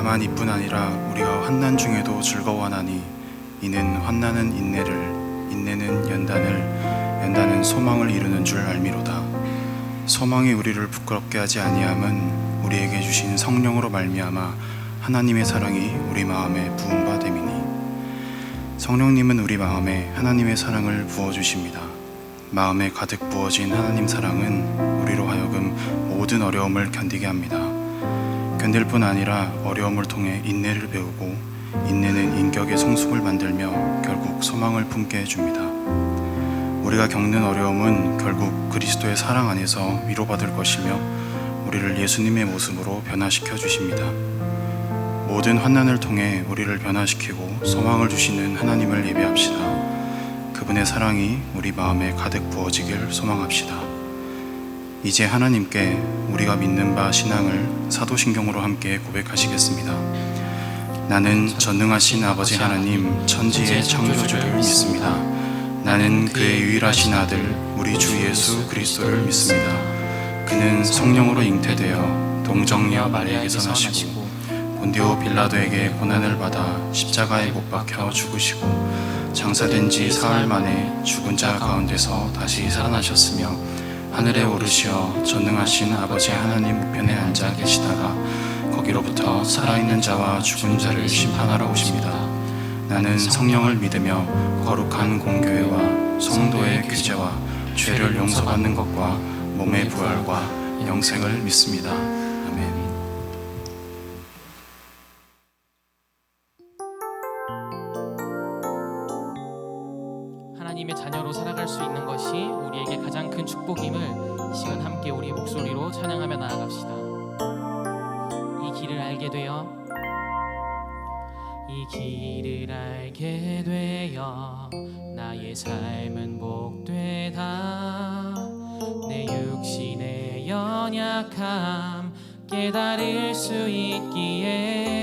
다만 이뿐 아니라 우리가 환난 중에도 즐거워하나니 이는 환난은 인내를, 인내는 연단을, 연단은 소망을 이루는 줄 알미로다. 소망이 우리를 부끄럽게 하지 아니함은 우리에게 주신 성령으로 말미암아 하나님의 사랑이 우리 마음에 부은 바 됨이니, 성령님은 우리 마음에 하나님의 사랑을 부어주십니다. 마음에 가득 부어진 하나님 사랑은 우리로 하여금 모든 어려움을 견디게 합니다. 견딜 뿐 아니라 어려움을 통해 인내를 배우고, 인내는 인격의 성숙을 만들며 결국 소망을 품게 해줍니다. 우리가 겪는 어려움은 결국 그리스도의 사랑 안에서 위로받을 것이며 우리를 예수님의 모습으로 변화시켜 주십니다. 모든 환난을 통해 우리를 변화시키고 소망을 주시는 하나님을 예배합시다. 그분의 사랑이 우리 마음에 가득 부어지길 소망합시다. 이제 하나님께 우리가 믿는 바 신앙을 사도신경으로 함께 고백하시겠습니다. 나는 전능하신 아버지 하나님 천지의 창조주를 믿습니다. 나는 그의 유일하신 아들 우리 주 예수 그리스도를 믿습니다. 그는 성령으로 잉태되어 동정녀 마리아에게서 나시고 본디오 빌라도에게 고난을 받아 십자가에 못 박혀 죽으시고 장사된 지 사흘 만에 죽은 자 가운데서 다시 살아나셨으며 하늘에 오르시어 전능하신 아버지 하나님 우편에 앉아 계시다가 거기로부터 살아있는 자와 죽은 자를 심판하러 오십니다. 나는 성령을 믿으며 거룩한 공교회와 성도의 규제와 죄를 용서받는 것과 몸의 부활과 영생을 믿습니다. 아멘. 하나님의 자녀로 살아갈 수 있는 것이 우리에게 가장 큰 축복임을 이 시간 함께 우리의 목소리로 찬양하며 나아갑시다. 이 길을 알게 되어, 이 길을 알게 되어 나의 삶은 복되다. 내 육신의 연약함 깨달을 수 있기에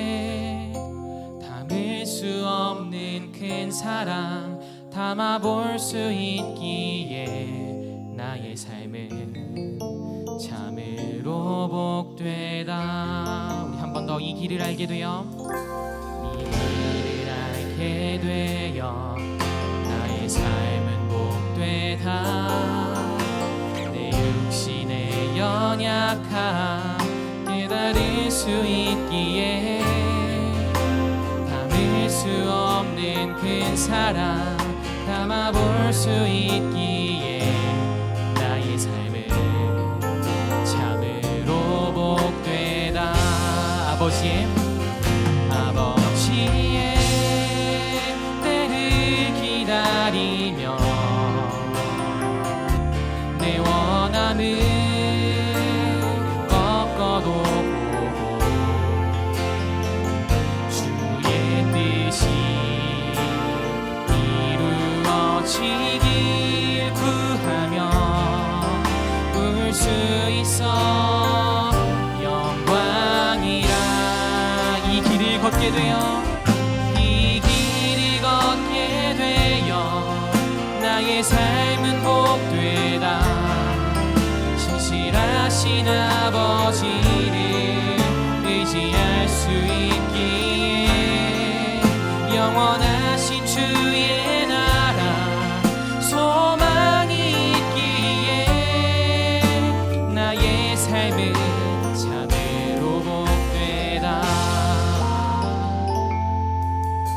담을 수 없는 큰 사랑 담아볼 수 있기에 나의 삶은 참으로 복되다. 우리 한 번 더 이 길을 알게 되어, 이 길을 알게 되어 나의 삶은 복되다. 내 육신의 연약함 깨달을 수 있기에 담을 수 없는 큰 사랑 담아볼 수 있기에 나의 삶은 참으로 복되다. 아버지의 때를 기다리며 내 원함을 꺾어도 보고 주의 뜻이 이루어지길 구하며 울 수 있어 영광이라. 이 길을 걷게 되어, 이 길을 걷게 되어 나의 삶은 복되다. 신실하신 아버지를 의지할 수 있기에 영원하신 주의 나라 소망이 있기에 나의 삶은 참으로 복되다.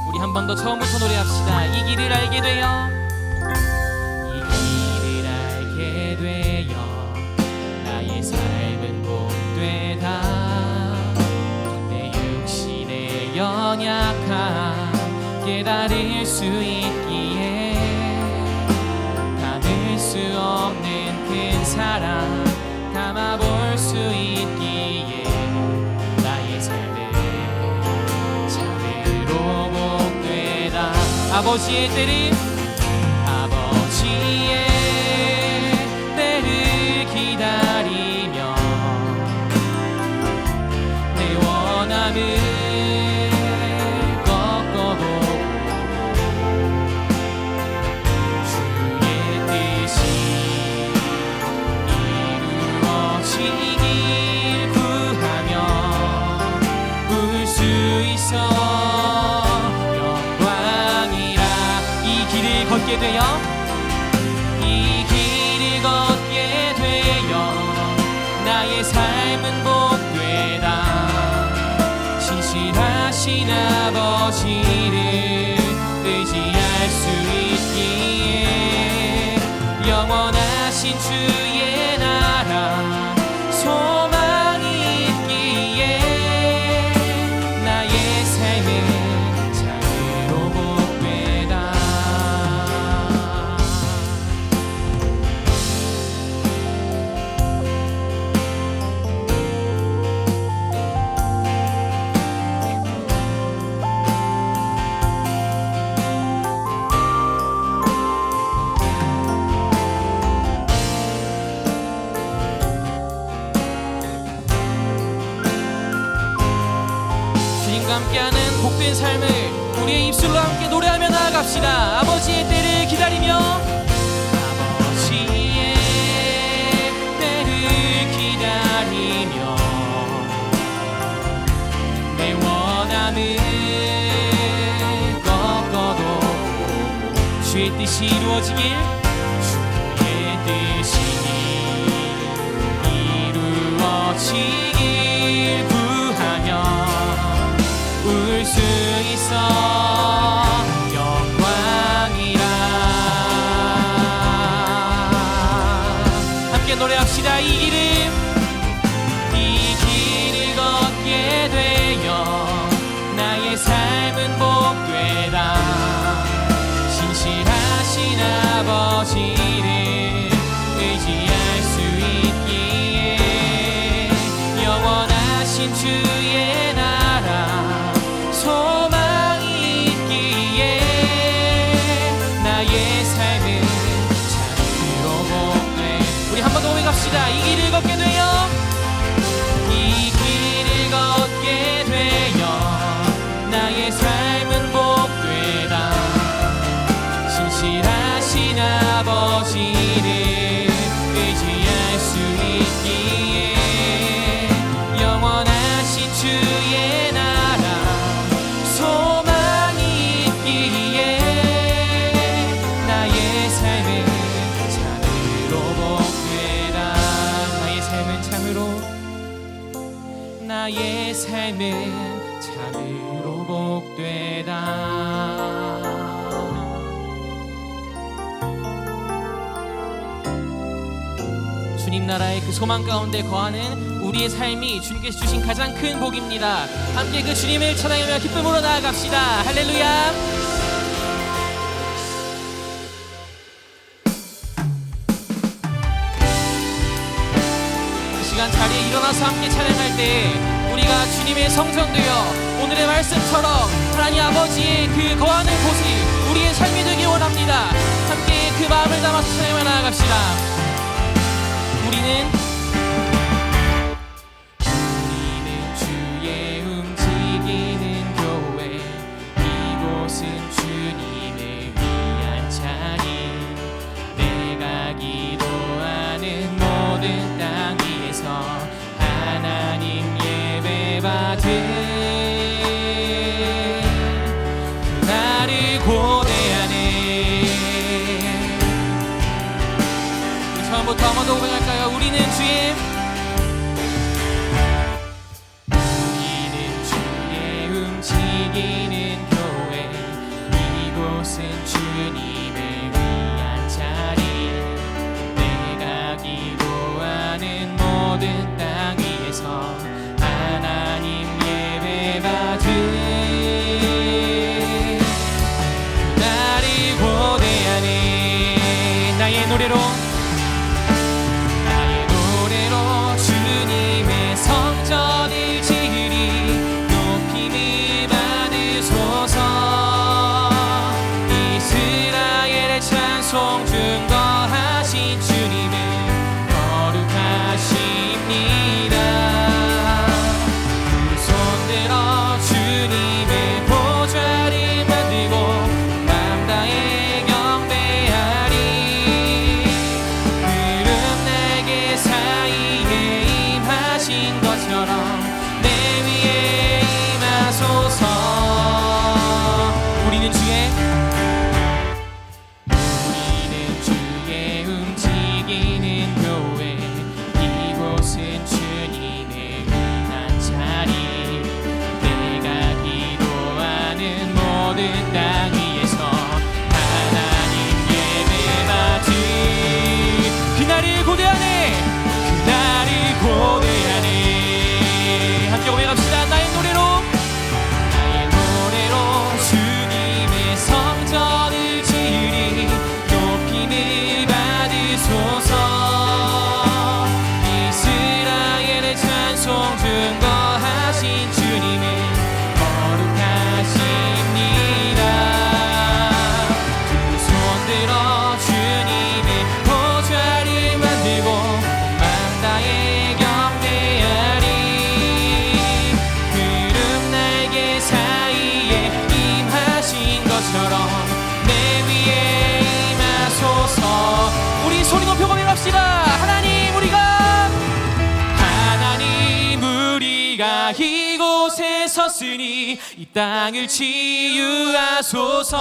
우리 한 번 더 처음부터 노래합시다. 이 길을 알게 되어, 이 길을 알게 되어 나의 삶은 복되다. 내 육신의 연약함 깨달을 수 있기에 담을 수 없는 큰 사랑 담아볼 수 있기에 나의 삶은 참으로 복되다. 아버지의 때를 기다리며 내 원함을 꺾어도 주의 뜻이 이루어지길 구하며 울 수 걷게 되어 이 길을 걷게 되어 나의 삶은 복되다. 신실하신 아버지를 의지할 수 있기에 영원하신 주의 나라 소망이 있기에 나의 삶은 참으로 복되다. 주님과 함께하는 복된 삶을 우리의 입술로 함께 노래하며 나아갑시다. 아버지의 때를 기다리며 아버지의 때를 기다리며 내 원함을 꺾어도 주의 뜻이 이루어지길 주의 뜻이 이루어지길 구하며 울 수 있어 영광이라. 함께 노래합시다. 이 길을 걷게 되어 나의 삶은 복되다. 신실하신 아버지를 의지할 수 있기에 영원하신 주의 나라 소망이 있기에 나의 삶은 참으로 복돼. 우리 한 번 더 고백합시다. 이 길을 걷게 되어 이 길을 걷게 되어 나의 삶은 복되다. 신실하신 아버지를 의지할 수 있기에 영원하신 주의 나라 소망이 있기에 나의 삶은 참으로 복되다. 나의 삶은 참으로 복되다. 주님 나라의 그 소망 가운데 거하는 우리의 삶이 주님께서 주신 가장 큰 복입니다. 함께 그 주님을 찬양하며 기쁨으로 나아갑시다. 할렐루야. 이 시간 자리에 일어나서 함께 찬양할 때 우리가 주님의 성전 되어 오늘의 말씀처럼 하나님 아버지의 그 거하는 곳이 우리의 삶이 되기 원합니다. 함께 그 마음을 담아서 찬양하며 나아갑시다. 우리는 주의 움직이는 교회, 이곳은 주님을 위한 자리. 내가 기도하는 모든 땅 위에서 하나님 예배받은 그날을 고대하네. 우리 처음부터 한 번 더 고백할까요? 우리는 주의 움직이는 교회, 이곳은 주님을 위한 자리. 내가 기도하는 모든 땅 위에서 하나님 예배받은 그날을 고대하네. 나의 노래로 이곳에 섰으니 이 땅을 치유하소서.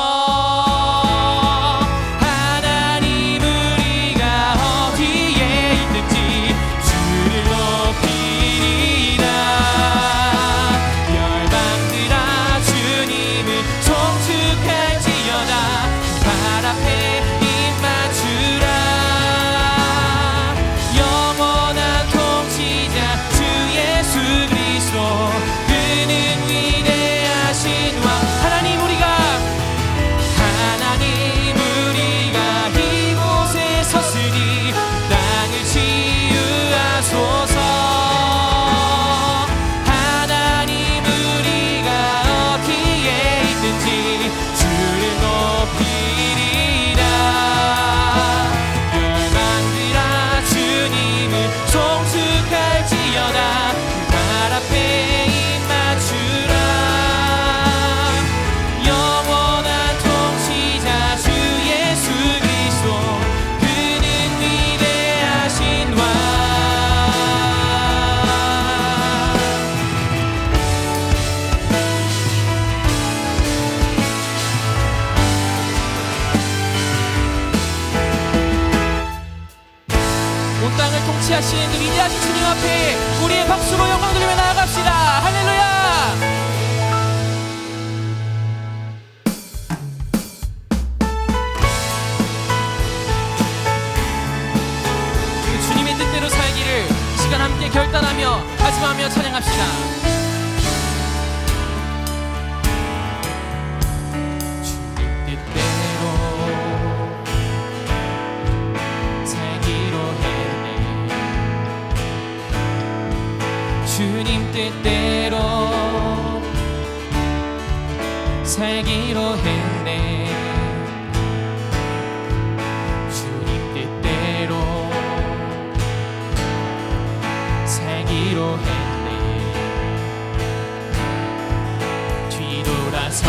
하나님 우리가 어디에 있든지 주를 높이리라. 열방들아 주님을 송축할지어다. 발 앞에 입 맞추라. 영원한 통치자 주 예수 그리스도 그는 위대하신 왕. 하나님 우리가 이곳에 섰으니 땅을 치유하소서. 하나님 우리가 어디에 있든지 주를 높이리라. 열방들아 주님을 송축할지어다. 발 앞에 입 맞추라. 영원한 통치자 주 예수 그리스도 그는 위대하신 왕. 온 땅을 통치하시는 그 위대하신 주님 앞에 우리의 박수로 영광 돌리며 나아갑시다. 할렐루야. 그 주님의 뜻대로 살기를 이 시간 함께 결단하며 다짐하며 찬양합시다. 주님 뜻대로 살기로 했네. 주님 뜻대로 살기로 했네. 주님 뜻대로 살기로 했네. 뒤돌아서지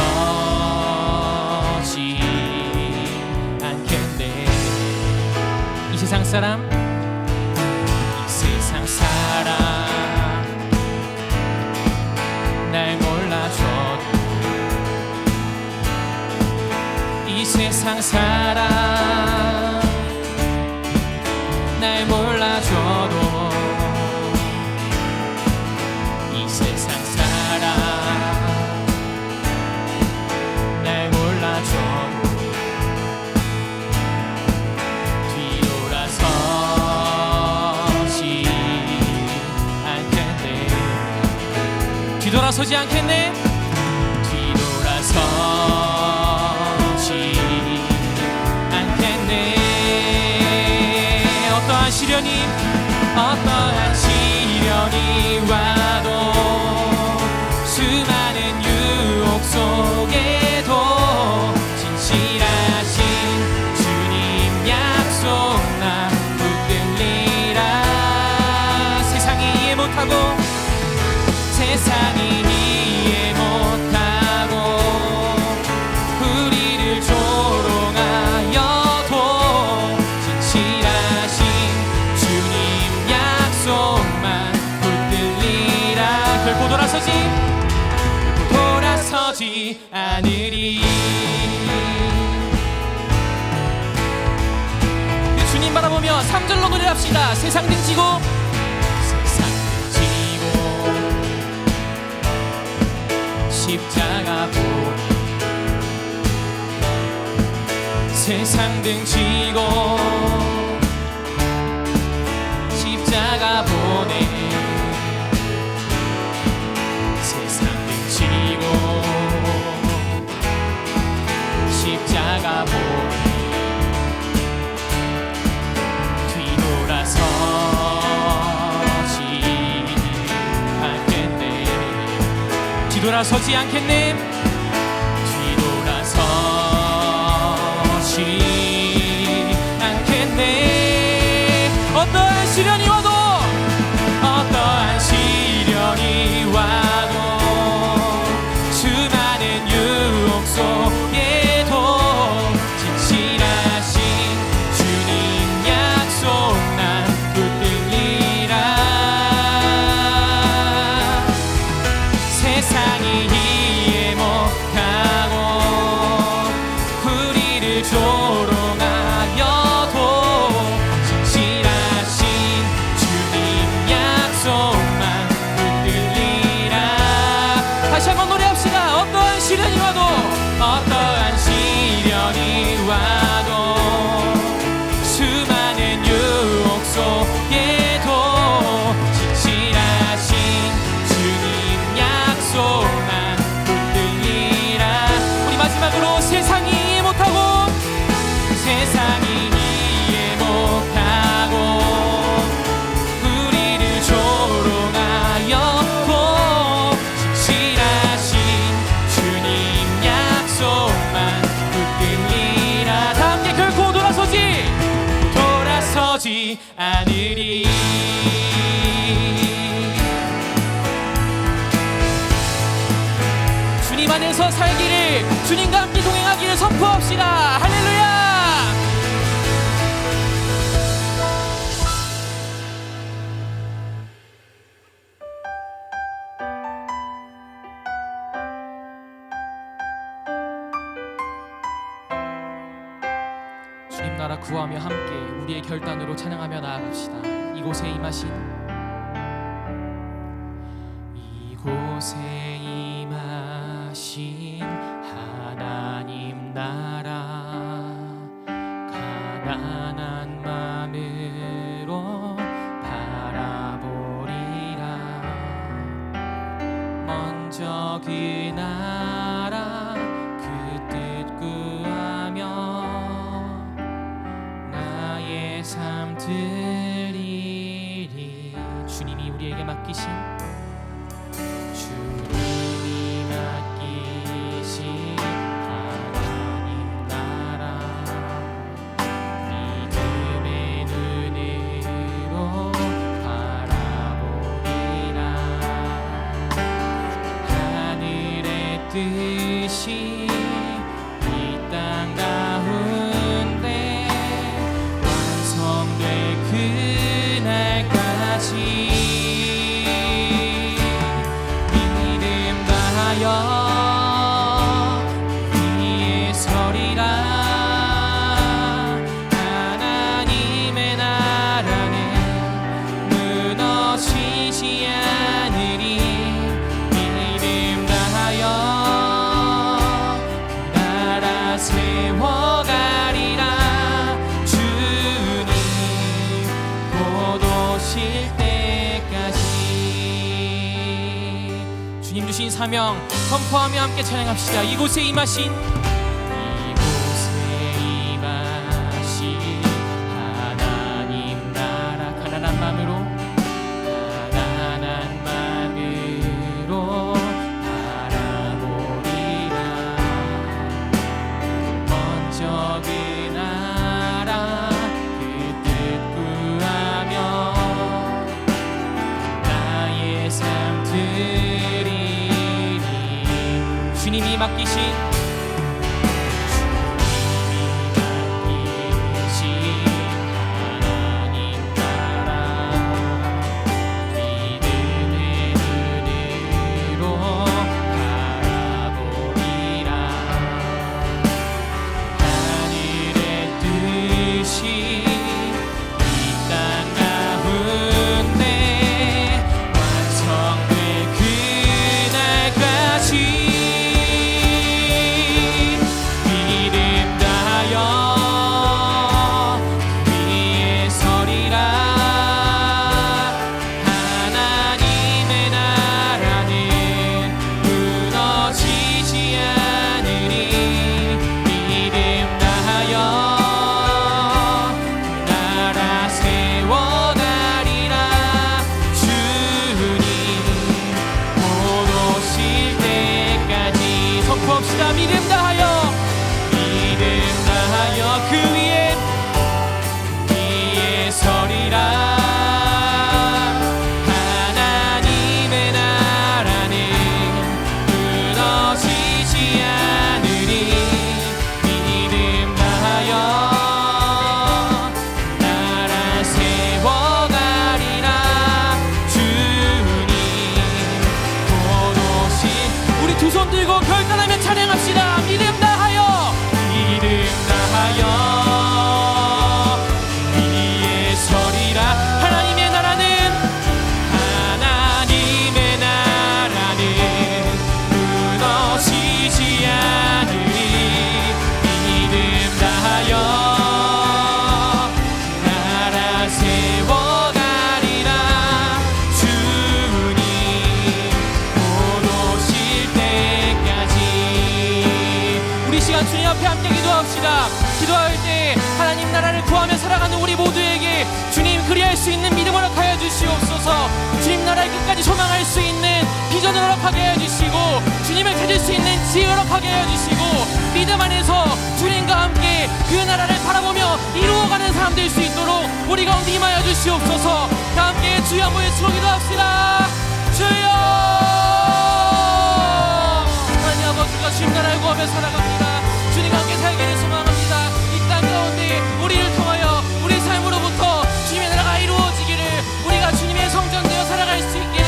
않겠네. 이 세상 사람 날 몰라줘도 이 세상 사람 날 몰라줘도 이 세상 사람 날 몰라줘도 뒤돌아서지 않겠네. 뒤돌아서지 않겠네. 뒤돌아서지 않겠네. 어떠한 시련이 와도 수많은 유혹 속에도 진실하신 주님 약속 나 붙들리라. 세상이 이해 못하고 우리를 조롱하여도 진실하신 주님 약속만 붙들리라. 결코 돌아서지 않으리. 그 주님 바라보며 3절로 노래합시다. 세상 등지고 십자가 보니 세상 등지고 십자가 보내. 세상 등지고 십자가 보내. 뒤돌아서지 않겠네. 뒤돌아서지 않겠네. 어떠한 시련이 와도 수많은 유혹 속에도 진실하신 주님 약속 난 붙들리라. 세상 세상이 이해 못하고 우리를 조롱하여도 진실하신 주님 약속만 붙들리라. 다시 한번 노래합시다. 어떠한 시련이 와도 어떠한 시련이 와도 수많은 유혹 속에도 진실하신 주님 약속만 붙들리라. 우리 마지막으로 세상이 이해 못하고 세상이 이해 못하고 우리를 조롱하여도 진실하신 주님 약속만 붙들리라. 다 함께 결코 돌아서지 않으리. 주님 안에서 살기를, 주님과 함께 동행하기를 선포합시다. 할렐루야. 주님 나라 구하며 함께 우리의 결단으로 찬양하며 나아갑시다. 이곳에 임하신 하나님 나라 가난한 마음으로 바라보리라. 먼저 그 나라 그 뜻 구하며 나의 삶 드리리. 주님이 우리에게 맡기신 하나님 나라 믿음의 눈으로 바라보리라. 하늘의 뜻이 이 땅 가운데 완성될 그날까지 믿음 다하여 위에 서리라. 하나님의 나라는 무너지지 않으리. 믿음 다하여 그 나라 세워가리라. 주님 곧 오실 때까지. 주님 주신 사명 선포하며 함께 찬양합시다. 이곳에 임하신 하나님 나라 가난한 마음으로 바라보리라. 먼저 그 나라 그 뜻 구하며 나의 삶 드리리. 주님이 맡기신 하나님 나라 믿음의 눈으로 바라보리라. 하늘의 뜻이 이 땅 가운데 완성될 그날까지 믿음 다하여 위에 서리라. 하나님의 나라는 무너지지 않으리. 믿음 다하여 그 나라 세워가리라. 주님 곧 오실 때까지 선포합시다. 믿음 다하여 그 위에 서리라. 하나님의 나라는 무너지지 않으리. 믿음 다하여 나라 세워가리라. 주님 곧 오실 두 손 들고 결단하며 찬양합시다. 믿음 다하여 위에 서리라. 하나님의 나라는 무너지지 않으리. 믿음 다하여 나라 세워가리라. 주님 곧 오실 때까지. 우리 시간 주님 앞에 함께 기도합시다. 기도할 때 하나님 나라를 구하며 살아가는 우리 모두에게 주님 그리할 수 있는 믿음을 허락하여 주시옵소서. 주님 나라의 끝까지 소망할 수 있는 비전을 허락하게 하여 주시고, 주님을 찾을 수 있는 지혜를 허락하게 하여 주시고, 믿음 안에서 주님과 함께 그 나라를 바라보며 이루어가는 사람 될 수 있도록 우리 가운데 임하여 주시옵소서. 다 함께 주여 한번 외치고 기도합시다. 주여! 하나님 아버지가 주님 나라를 구하며 살아갑니다. 주님과 함께 살기를 소망합니다. 이 땅 가운데 우리를 통하여 우리 삶으로부터 주님의 나라가 이루어지기를, 우리가 주님의 성전되어 살아갈 수 있기를,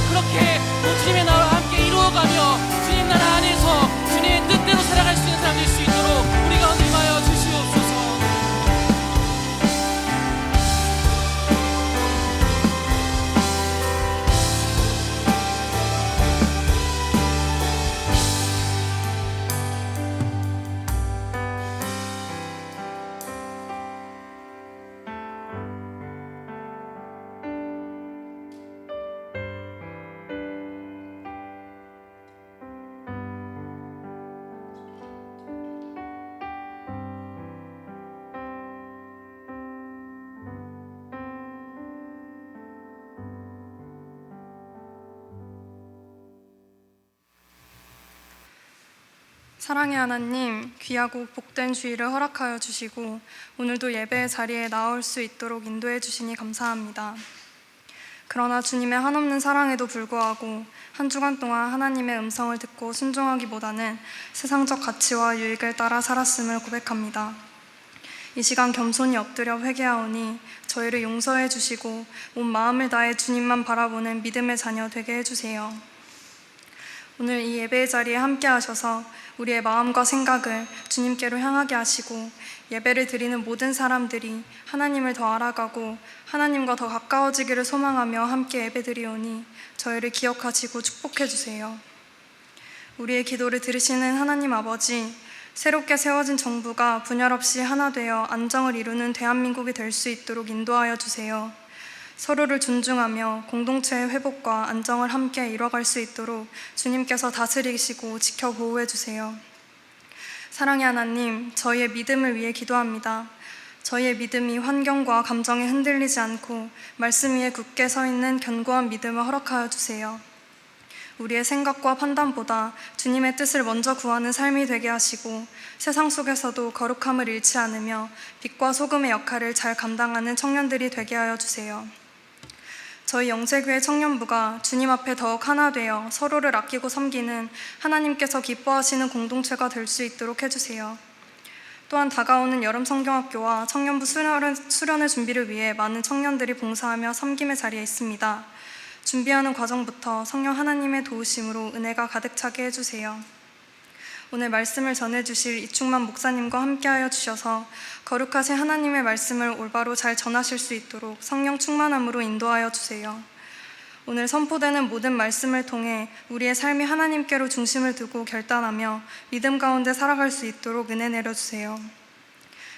그렇게 주님의 나라와 함께 이루어가며 주님 나라 안에서 주님의 뜻대로 살아갈 수 있는 사람 될 수 있도록 우리 가운데 임하여 주시옵소서. 사랑의 하나님, 귀하고 복된 주일을 허락하여 주시고 오늘도 예배의 자리에 나올 수 있도록 인도해 주시니 감사합니다. 그러나 주님의 한없는 사랑에도 불구하고 한 주간 동안 하나님의 음성을 듣고 순종하기보다는 세상적 가치와 유익을 따라 살았음을 고백합니다. 이 시간 겸손히 엎드려 회개하오니 저희를 용서해 주시고 온 마음을 다해 주님만 바라보는 믿음의 자녀 되게 해주세요. 오늘 이 예배의 자리에 함께 하셔서 우리의 마음과 생각을 주님께로 향하게 하시고, 예배를 드리는 모든 사람들이 하나님을 더 알아가고 하나님과 더 가까워지기를 소망하며 함께 예배드리오니 저희를 기억하시고 축복해 주세요. 우리의 기도를 들으시는 하나님 아버지, 새롭게 세워진 정부가 분열 없이 하나 되어 안정을 이루는 대한민국이 될 수 있도록 인도하여 주세요. 서로를 존중하며 공동체의 회복과 안정을 함께 이뤄갈 수 있도록 주님께서 다스리시고 지켜 보호해 주세요. 사랑의 하나님, 저희의 믿음을 위해 기도합니다. 저희의 믿음이 환경과 감정에 흔들리지 않고 말씀 위에 굳게 서 있는 견고한 믿음을 허락하여 주세요. 우리의 생각과 판단보다 주님의 뜻을 먼저 구하는 삶이 되게 하시고, 세상 속에서도 거룩함을 잃지 않으며 빛과 소금의 역할을 잘 감당하는 청년들이 되게 하여 주세요. 저희 영세교회 청년부가 주님 앞에 더욱 하나 되어 서로를 아끼고 섬기는 하나님께서 기뻐하시는 공동체가 될 수 있도록 해주세요. 또한 다가오는 여름 성경학교와 청년부 수련의 준비를 위해 많은 청년들이 봉사하며 섬김의 자리에 있습니다. 준비하는 과정부터 성령 하나님의 도우심으로 은혜가 가득 차게 해주세요. 오늘 말씀을 전해주실 이충만 목사님과 함께하여 주셔서 거룩하신 하나님의 말씀을 올바로 잘 전하실 수 있도록 성령 충만함으로 인도하여 주세요. 오늘 선포되는 모든 말씀을 통해 우리의 삶이 하나님께로 중심을 두고 결단하며 믿음 가운데 살아갈 수 있도록 은혜 내려주세요.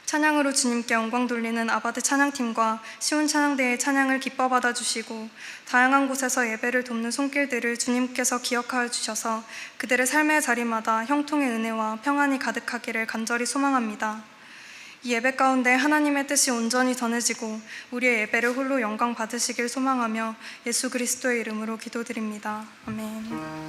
찬양으로 주님께 영광 돌리는 아바드 찬양팀과 시온 찬양대의 찬양을 기뻐 받아주시고, 다양한 곳에서 예배를 돕는 손길들을 주님께서 기억하여 주셔서 그들의 삶의 자리마다 형통의 은혜와 평안이 가득하기를 간절히 소망합니다. 이 예배 가운데 하나님의 뜻이 온전히 전해지고 우리의 예배를 홀로 영광 받으시길 소망하며 예수 그리스도의 이름으로 기도드립니다. 아멘.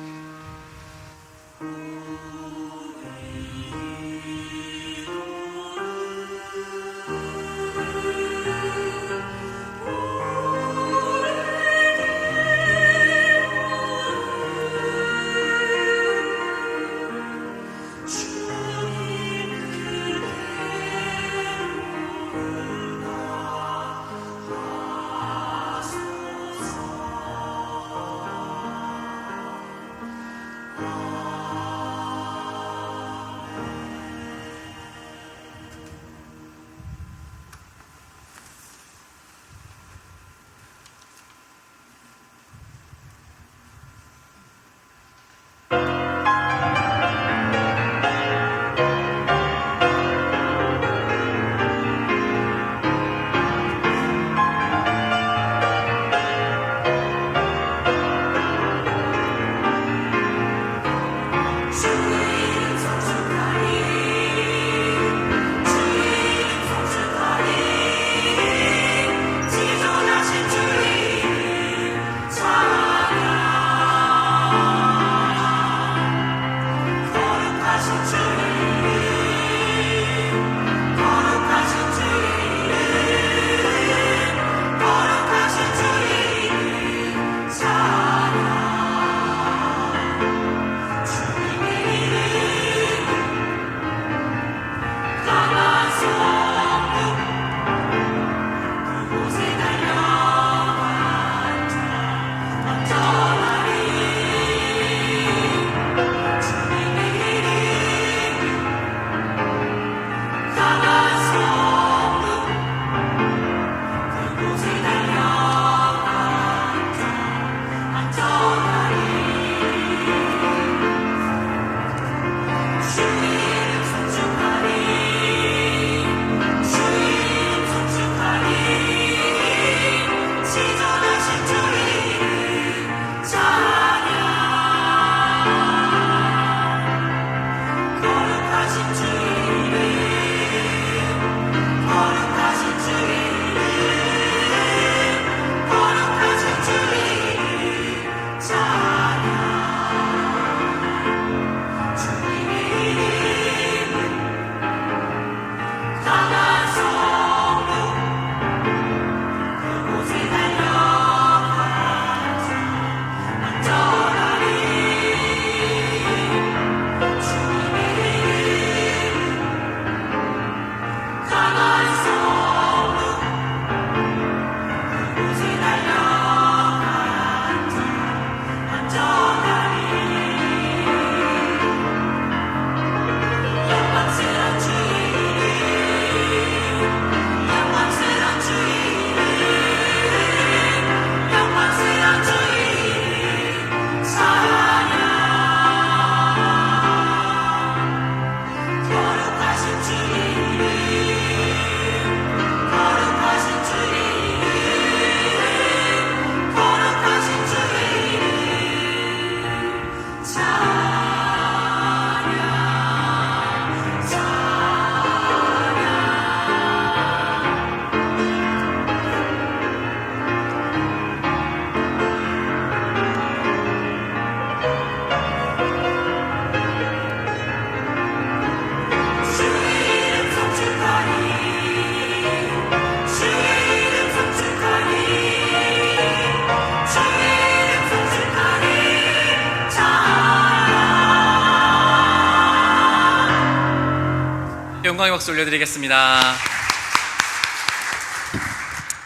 영광의 박수 올려드리겠습니다.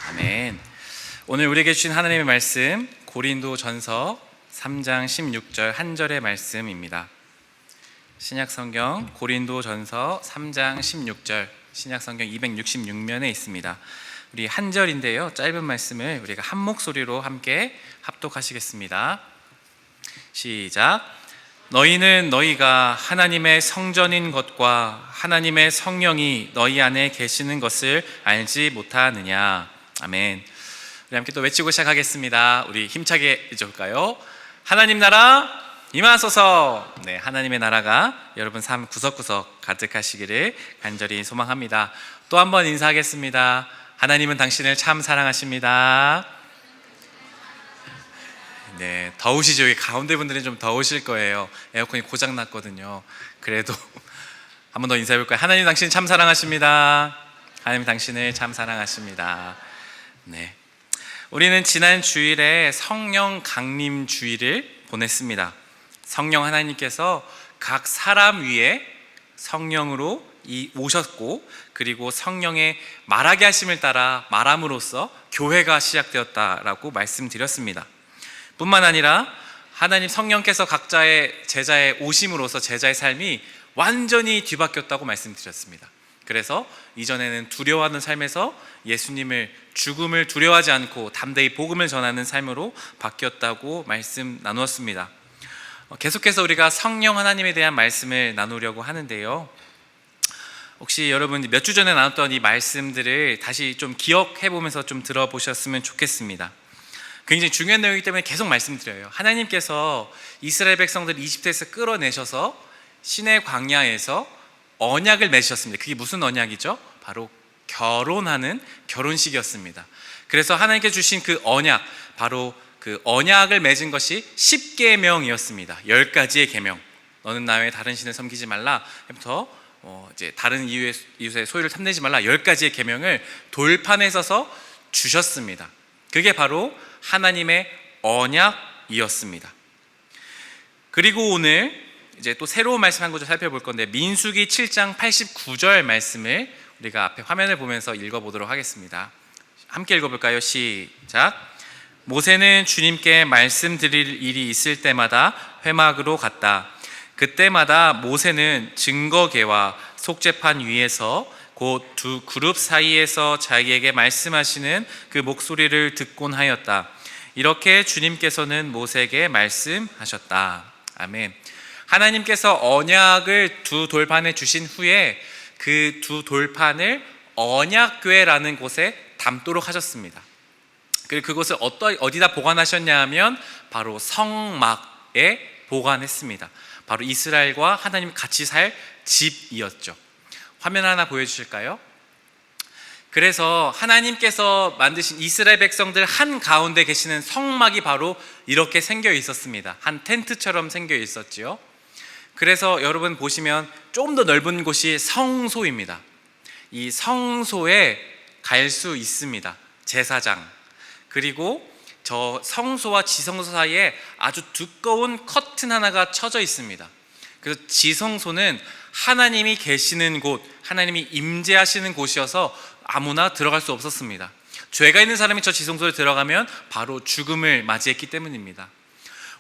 아멘. 오늘 우리에게 주신 하나님의 말씀 고린도전서 3장 16절 한 절의 말씀입니다. 신약성경 고린도전서 3장 16절, 신약성경 266면에 있습니다. 우리 한 절인데요, 짧은 말씀을 우리가 한 목소리로 함께 합독하시겠습니다. 시작. 너희는 너희가 하나님의 성전인 것과 하나님의 성령이 너희 안에 계시는 것을 알지 못하느냐. 아멘. 우리 함께 또 외치고 시작하겠습니다. 우리 힘차게 외쳐볼까요? 하나님 나라 임하소서. 네, 하나님의 나라가 여러분 삶 구석구석 가득하시기를 간절히 소망합니다. 또 한 번 인사하겠습니다. 하나님은 당신을 참 사랑하십니다. 네, 더우시죠? 여기 가운데 분들은 좀 더우실 거예요. 에어컨이 고장 났거든요. 그래도 한 번 더 인사해 볼까요? 하나님 당신 참 사랑하십니다. 하나님 당신을 참 사랑하십니다. 네, 우리는 지난 주일에 성령 강림 주일을 보냈습니다. 성령 하나님께서 각 사람 위에 성령으로 오셨고, 그리고 성령의 말하게 하심을 따라 말함으로써 교회가 시작되었다라고 말씀드렸습니다. 뿐만 아니라 하나님 성령께서 각자의 제자의 오심으로써 제자의 삶이 완전히 뒤바뀌었다고 말씀드렸습니다. 그래서 이전에는 두려워하는 삶에서 예수님을, 죽음을 두려워하지 않고 담대히 복음을 전하는 삶으로 바뀌었다고 말씀 나누었습니다. 계속해서 우리가 성령 하나님에 대한 말씀을 나누려고 하는데요, 혹시 여러분 몇 주 전에 나눴던 이 말씀들을 다시 좀 기억해 보면서 좀 들어보셨으면 좋겠습니다. 굉장히 중요한 내용이기 때문에 계속 말씀드려요. 하나님께서 이스라엘 백성들을 이집트에서 끌어내셔서 시내 광야에서 언약을 맺으셨습니다. 그게 무슨 언약이죠? 바로 결혼하는 결혼식이었습니다. 그래서 하나님께 주신 그 언약, 바로 그 언약을 맺은 것이 10계명이었습니다. 10가지의 계명. 너는 나 외에 다른 신을 섬기지 말라부터 이제 다른 이웃의 소유를 탐내지 말라, 10가지의 계명을 돌판에 서서 주셨습니다. 그게 바로 하나님의 언약이었습니다. 그리고 오늘 이제 또 새로운 말씀 한 구절 살펴볼 건데, 민수기 7장 89절 말씀을 우리가 앞에 화면을 보면서 읽어보도록 하겠습니다. 함께 읽어볼까요? 시작. 모세는 주님께 말씀드릴 일이 있을 때마다 회막으로 갔다. 그때마다 모세는 증거계와 속죄판 위에서 곧 두 그룹 사이에서 자기에게 말씀하시는 그 목소리를 듣곤 하였다. 이렇게 주님께서는 모세에게 말씀하셨다. 아멘. 하나님께서 언약을 두 돌판에 주신 후에 그 두 돌판을 언약궤라는 곳에 담도록 하셨습니다. 그리고 그곳을 어디다 보관하셨냐 하면 바로 성막에 보관했습니다. 바로 이스라엘과 하나님 같이 살 집이었죠. 화면 하나 보여주실까요? 그래서 하나님께서 만드신 이스라엘 백성들 한가운데 계시는 성막이 바로 이렇게 생겨 있었습니다. 한 텐트처럼 생겨 있었지요. 그래서 여러분 보시면 좀 더 넓은 곳이 성소입니다. 이 성소에 갈 수 있습니다. 제사장. 그리고 저 성소와 지성소 사이에 아주 두꺼운 커튼 하나가 쳐져 있습니다. 그래서 지성소는 하나님이 계시는 곳, 하나님이 임재하시는 곳이어서 아무나 들어갈 수 없었습니다. 죄가 있는 사람이 저 지성소에 들어가면 바로 죽음을 맞이했기 때문입니다.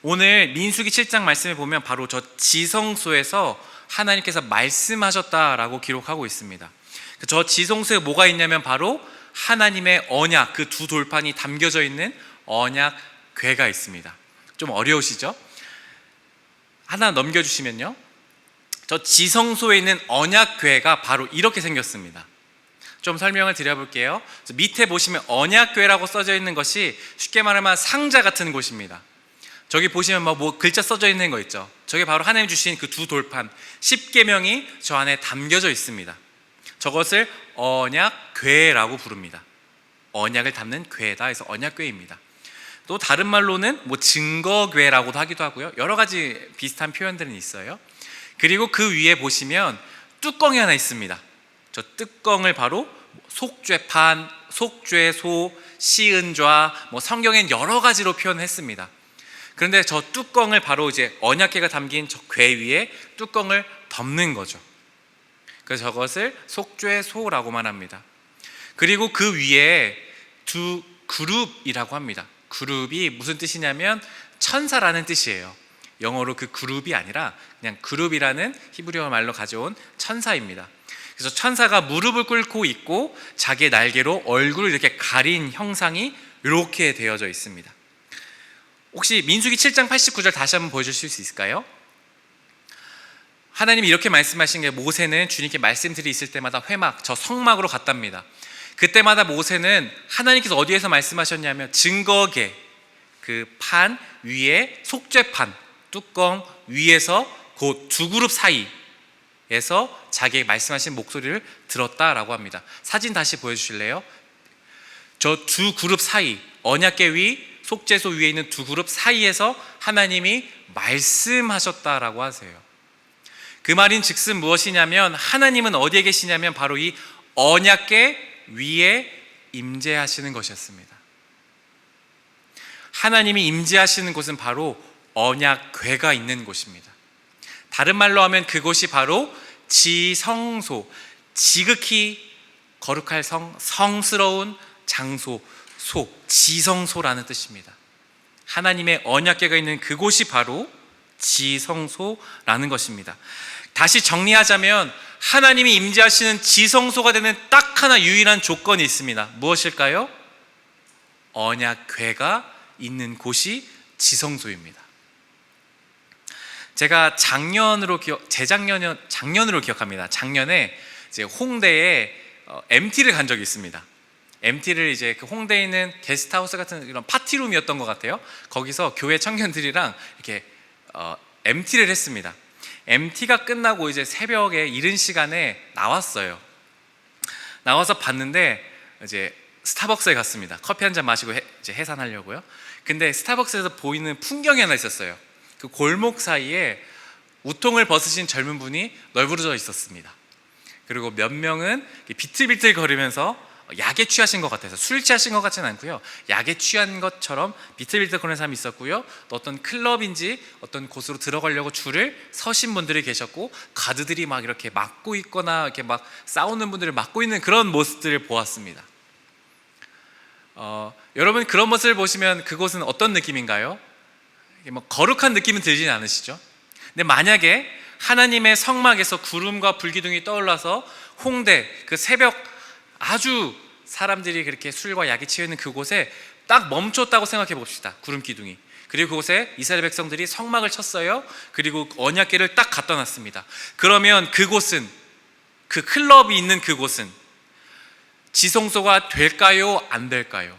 오늘 민수기 7장 말씀을 보면 바로 저 지성소에서 하나님께서 말씀하셨다라고 기록하고 있습니다. 저 지성소에 뭐가 있냐면 바로 하나님의 언약, 그 두 돌판이 담겨져 있는 언약궤가 있습니다. 좀 어려우시죠? 하나 넘겨주시면요, 저 지성소에 있는 언약궤가 바로 이렇게 생겼습니다. 좀 설명을 드려볼게요. 밑에 보시면 언약궤라고 써져 있는 것이 쉽게 말하면 상자 같은 곳입니다. 저기 보시면 뭐 글자 써져 있는 거 있죠. 저게 바로 하나님 주신 그 두 돌판 10계명이 저 안에 담겨져 있습니다. 저것을 언약궤라고 부릅니다. 언약을 담는 궤다 해서 언약궤입니다. 또 다른 말로는 뭐 증거궤라고도 하기도 하고요. 여러 가지 비슷한 표현들은 있어요. 그리고 그 위에 보시면 뚜껑이 하나 있습니다. 저 뚜껑을 바로 속죄판, 속죄소, 시은좌, 뭐 성경엔 여러 가지로 표현했습니다. 그런데 저 뚜껑을 바로 이제 언약궤가 담긴 저 궤 위에 뚜껑을 덮는 거죠. 그래서 저것을 속죄소라고만 합니다. 그리고 그 위에 두 그룹이라고 합니다. 그룹이 무슨 뜻이냐면 천사라는 뜻이에요. 영어로 그 그룹이 아니라 그냥 그룹이라는 히브리어 말로 가져온 천사입니다. 그래서 천사가 무릎을 꿇고 있고 자기의 날개로 얼굴을 이렇게 가린 형상이 이렇게 되어져 있습니다. 혹시 민수기 7장 89절 다시 한번 보여주실 수 있을까요? 하나님이 이렇게 말씀하신 게, 모세는 주님께 말씀들이 있을 때마다 회막, 저 성막으로 갔답니다. 그때마다 모세는 하나님께서 어디에서 말씀하셨냐면 증거계, 그 판 위에 속죄판 뚜껑 위에서 그 두 그룹 사이에서 자기의 말씀하신 목소리를 들었다라고 합니다. 사진 다시 보여주실래요? 저 두 그룹 사이, 언약궤 위, 속죄소 위에 있는 두 그룹 사이에서 하나님이 말씀하셨다라고 하세요. 그 말인 즉슨 무엇이냐면, 하나님은 어디에 계시냐면 바로 이 언약궤 위에 임재하시는 것이었습니다. 하나님이 임재하시는 곳은 바로 언약궤가 있는 곳입니다. 다른 말로 하면 그곳이 바로 지성소, 지극히 거룩할 성스러운 장소, 지성소라는 뜻입니다. 하나님의 언약궤가 있는 그곳이 바로 지성소라는 것입니다. 다시 정리하자면 하나님이 임재하시는 지성소가 되는 딱 하나 유일한 조건이 있습니다. 무엇일까요? 언약궤가 있는 곳이 지성소입니다. 제가 작년으로 기억합니다. 작년에 이제 홍대에 MT를 간 적이 있습니다. MT를 이제 그 홍대에 있는 게스트하우스 같은 이런 파티룸이었던 것 같아요. 거기서 교회 청년들이랑 이렇게 MT를 했습니다. MT가 끝나고 이제 새벽에 이른 시간에 나왔어요. 나와서 봤는데 이제 스타벅스에 갔습니다. 커피 한 잔 마시고 이제 해산하려고요. 근데 스타벅스에서 보이는 풍경이 하나 있었어요. 그 골목 사이에 우통을 벗으신 젊은 분이 널브러져 있었습니다. 그리고 몇 명은 비틀비틀 거리면서 약에 취하신 것 같아서, 술 취하신 것 같지는 않고요, 약에 취한 것처럼 비틀비틀 거리는 사람이 있었고요, 또 어떤 클럽인지 어떤 곳으로 들어가려고 줄을 서신 분들이 계셨고, 가드들이 막 이렇게 막고 있거나 이렇게 막 싸우는 분들을 막고 있는 그런 모습들을 보았습니다. 여러분, 그런 모습을 보시면 그곳은 어떤 느낌인가요? 뭐 거룩한 느낌은 들지는 않으시죠? 근데 만약에 하나님의 성막에서 구름과 불기둥이 떠올라서 홍대 그 새벽 아주 사람들이 그렇게 술과 약에 취해 있는 그곳에 딱 멈췄다고 생각해 봅시다. 구름 기둥이. 그리고 그곳에 이스라엘 백성들이 성막을 쳤어요. 그리고 언약궤를 딱 갖다 놨습니다. 그러면 그곳은, 그 클럽이 있는 그곳은 지성소가 될까요? 안 될까요?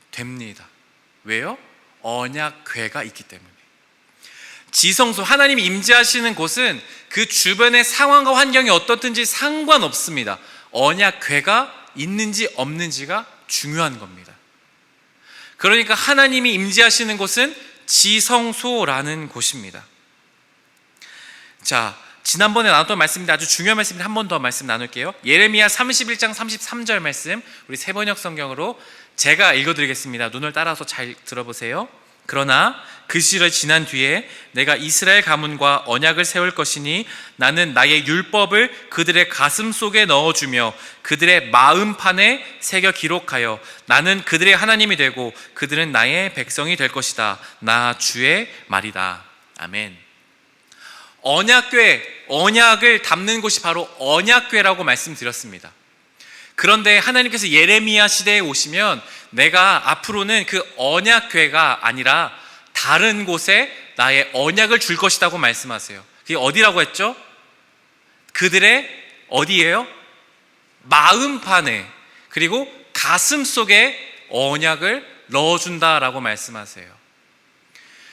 됩니다. 왜요? 언약궤가 있기 때문에. 지성소, 하나님이 임재하시는 곳은 그 주변의 상황과 환경이 어떻든지 상관없습니다. 언약궤가 있는지 없는지가 중요한 겁니다. 그러니까 하나님이 임재하시는 곳은 지성소라는 곳입니다. 자, 지난번에 나눴던 말씀인데 아주 중요한 말씀인데 한 번 더 말씀 나눌게요. 예레미야 31장 33절 말씀, 우리 새번역 성경으로 제가 읽어드리겠습니다. 눈을 따라서 잘 들어보세요. 그러나 그 시절이 지난 뒤에 내가 이스라엘 가문과 언약을 세울 것이니 나는 나의 율법을 그들의 가슴 속에 넣어주며 그들의 마음판에 새겨 기록하여 나는 그들의 하나님이 되고 그들은 나의 백성이 될 것이다. 나 주의 말이다. 아멘. 언약궤, 언약을 담는 곳이 바로 언약궤라고 말씀드렸습니다. 그런데 하나님께서 예레미야 시대에 오시면 내가 앞으로는 그 언약궤가 아니라 다른 곳에 나의 언약을 줄 것이라고 말씀하세요. 그게 어디라고 했죠? 그들의 어디예요? 마음판에, 그리고 가슴 속에 언약을 넣어준다라고 말씀하세요.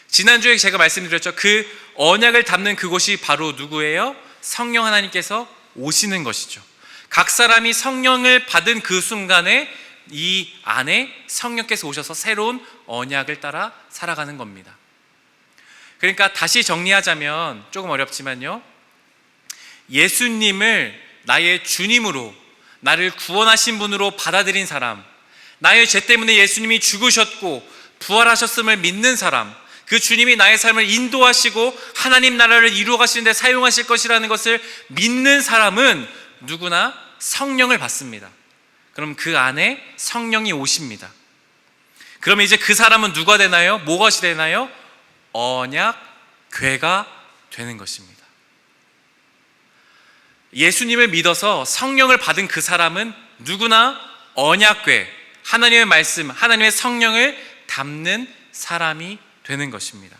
지난주에 제가 말씀드렸죠. 그 언약을 담는 그곳이 바로 누구예요? 성령 하나님께서 오시는 것이죠. 각 사람이 성령을 받은 그 순간에 이 안에 성령께서 오셔서 새로운 언약을 따라 살아가는 겁니다. 그러니까 다시 정리하자면, 조금 어렵지만요, 예수님을 나의 주님으로, 나를 구원하신 분으로 받아들인 사람, 나의 죄 때문에 예수님이 죽으셨고 부활하셨음을 믿는 사람, 그 주님이 나의 삶을 인도하시고 하나님 나라를 이루어 가시는 데 사용하실 것이라는 것을 믿는 사람은 누구나 성령을 받습니다. 그럼 그 안에 성령이 오십니다. 그러면 이제 그 사람은 누가 되나요? 무엇이 되나요? 언약궤가 되는 것입니다. 예수님을 믿어서 성령을 받은 그 사람은 누구나 언약궤, 하나님의 말씀, 하나님의 성령을 담는 사람이 되는 것입니다.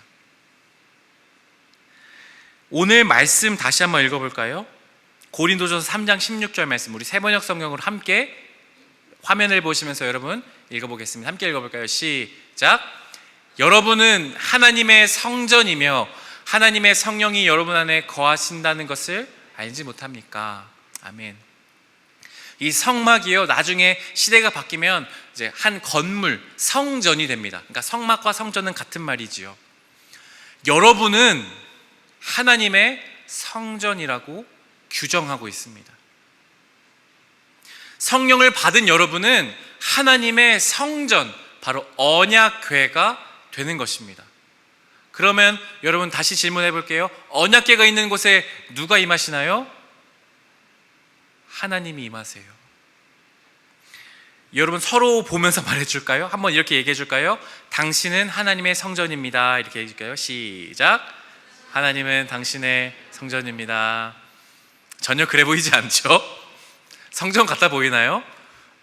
오늘 말씀 다시 한번 읽어볼까요? 고린도전서 3장 16절 말씀, 우리 세번역 성경으로 함께 화면을 보시면서 여러분 읽어보겠습니다. 함께 읽어볼까요? 시작. 여러분은 하나님의 성전이며 하나님의 성령이 여러분 안에 거하신다는 것을 알지 못합니까? 아멘. 이 성막이요, 나중에 시대가 바뀌면 이제 한 건물, 성전이 됩니다. 그러니까 성막과 성전은 같은 말이지요. 여러분은 하나님의 성전이라고 규정하고 있습니다. 성령을 받은 여러분은 하나님의 성전, 바로 언약궤가 되는 것입니다. 그러면 여러분 다시 질문해 볼게요. 언약궤가 있는 곳에 누가 임하시나요? 하나님이 임하세요. 여러분 서로 보면서 말해줄까요? 한번 이렇게 얘기해 줄까요? 당신은 하나님의 성전입니다. 이렇게 해줄까요? 시작. 하나님은 당신의 성전입니다. 전혀 그래 보이지 않죠? 성전 같아 보이나요?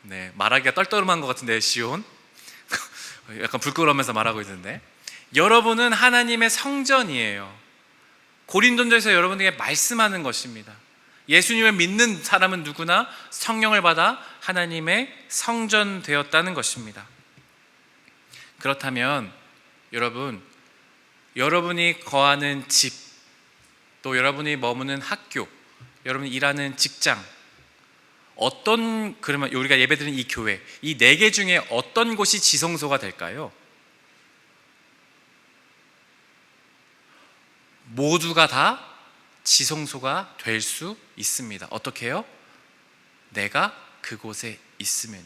네, 말하기가 떨떠름한 것 같은데 시온 약간 부끄러우면서 말하고 있는데, 여러분은 하나님의 성전이에요. 고린도전서에서 여러분에게 말씀하는 것입니다. 예수님을 믿는 사람은 누구나 성령을 받아 하나님의 성전 되었다는 것입니다. 그렇다면 여러분이 거하는 집, 또 여러분이 머무는 학교, 여러분이 일하는 직장, 그러면 우리가 예배드리는 이 교회, 이 4개 중에 어떤 곳이 지성소가 될까요? 모두가 다 지성소가 될 수 있습니다. 어떻게 해요? 내가 그곳에 있으면요.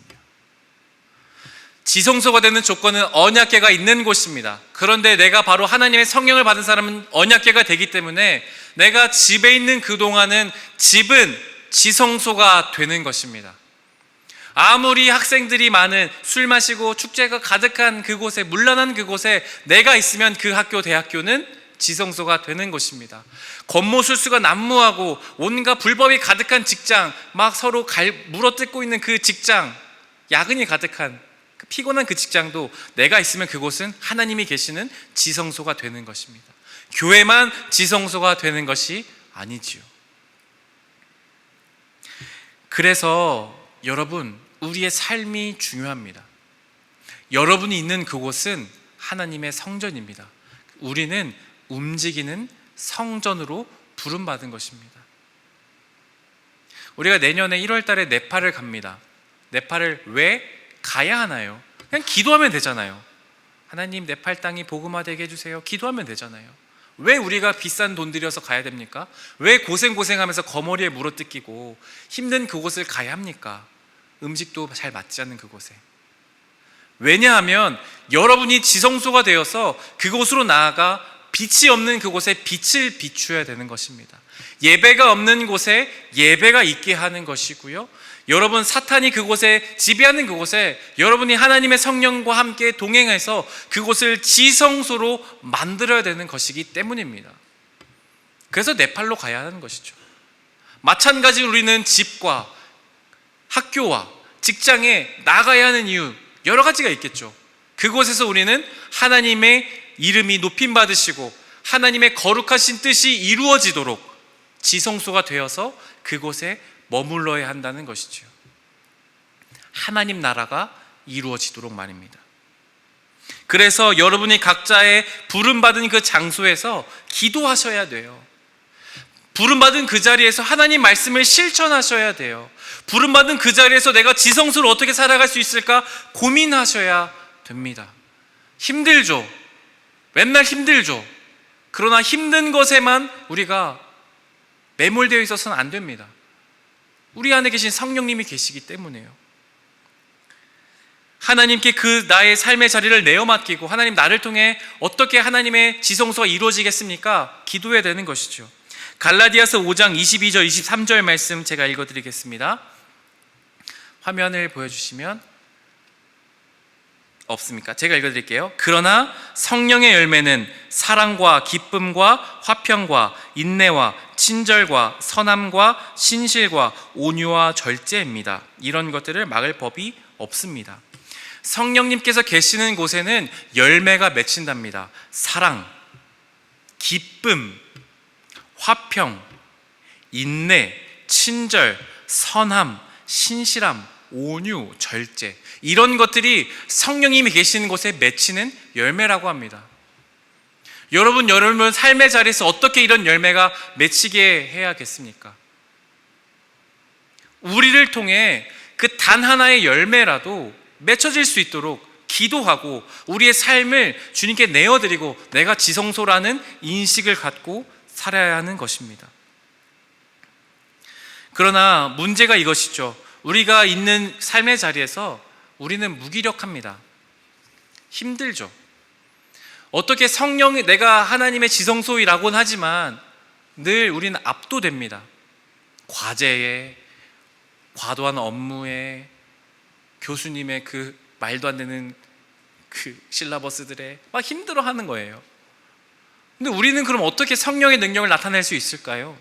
지성소가 되는 조건은 언약궤가 있는 곳입니다. 그런데 내가 바로 하나님의 성령을 받은 사람은 언약궤가 되기 때문에 내가 집에 있는 그동안은 집은 지성소가 되는 것입니다. 아무리 학생들이 많은, 술 마시고 축제가 가득한 그곳에, 문란한 그곳에 내가 있으면 그 학교, 대학교는 지성소가 되는 것입니다. 권모술수가 난무하고 온갖 불법이 가득한 직장, 막 서로 물어뜯고 있는 그 직장, 야근이 가득한 피곤한 그 직장도 내가 있으면 그곳은 하나님이 계시는 지성소가 되는 것입니다. 교회만 지성소가 되는 것이 아니지요. 그래서 여러분, 우리의 삶이 중요합니다. 여러분이 있는 그곳은 하나님의 성전입니다. 우리는 움직이는 성전으로 부름받은 것입니다. 우리가 내년에 1월 달에 네팔을 갑니다. 네팔을 왜 가야 하나요? 그냥 기도하면 되잖아요. 하나님, 네팔 땅이 복음화되게 해주세요. 기도하면 되잖아요. 왜 우리가 비싼 돈 들여서 가야 됩니까? 왜 고생하면서 거머리에 물어뜯기고 힘든 그곳을 가야 합니까? 음식도 잘 맞지 않는 그곳에. 왜냐하면 여러분이 지성소가 되어서 그곳으로 나아가 빛이 없는 그곳에 빛을 비추어야 되는 것입니다. 예배가 없는 곳에 예배가 있게 하는 것이고요, 여러분 사탄이 그곳에 지배하는 그곳에 여러분이 하나님의 성령과 함께 동행해서 그곳을 지성소로 만들어야 되는 것이기 때문입니다. 그래서 네팔로 가야 하는 것이죠. 마찬가지로 우리는 집과 학교와 직장에 나가야 하는 이유, 여러 가지가 있겠죠. 그곳에서 우리는 하나님의 이름이 높임받으시고 하나님의 거룩하신 뜻이 이루어지도록 지성소가 되어서 그곳에 머물러야 한다는 것이죠. 하나님 나라가 이루어지도록 말입니다. 그래서 여러분이 각자의 부름받은 그 장소에서 기도하셔야 돼요. 부름받은 그 자리에서 하나님 말씀을 실천하셔야 돼요. 부름받은 그 자리에서 내가 지성소를 어떻게 살아갈 수 있을까 고민하셔야 됩니다. 힘들죠. 맨날 힘들죠. 그러나 힘든 것에만 우리가 매몰되어 있어서는 안 됩니다. 우리 안에 계신 성령님이 계시기 때문에요. 하나님께 그 나의 삶의 자리를 내어 맡기고 하나님 나를 통해 어떻게 하나님의 지성소가 이루어지겠습니까? 기도해야 되는 것이죠. 갈라디아서 5장 22절 23절 말씀 제가 읽어드리겠습니다. 화면을 보여주시면 없습니까? 제가 읽어드릴게요. 그러나 성령의 열매는 사랑과 기쁨과 화평과 인내와 친절과 선함과 신실과 온유와 절제입니다. 이런 것들을 막을 법이 없습니다. 성령님께서 계시는 곳에는 열매가 맺힌답니다. 사랑, 기쁨, 화평, 인내, 친절, 선함, 신실함, 온유, 절제, 이런 것들이 성령님이 계시는 곳에 맺히는 열매라고 합니다. 여러분 삶의 자리에서 어떻게 이런 열매가 맺히게 해야겠습니까? 우리를 통해 그 단 하나의 열매라도 맺혀질 수 있도록 기도하고 우리의 삶을 주님께 내어드리고 내가 지성소라는 인식을 갖고 살아야 하는 것입니다. 그러나 문제가 이것이죠. 우리가 있는 삶의 자리에서 우리는 무기력합니다. 힘들죠. 어떻게 성령이 내가 하나님의 지성소이라고는 하지만 늘 우리는 압도됩니다. 과제에, 과도한 업무에, 교수님의 그 말도 안 되는 그 실라버스들에 막 힘들어하는 거예요. 근데 우리는 그럼 어떻게 성령의 능력을 나타낼 수 있을까요?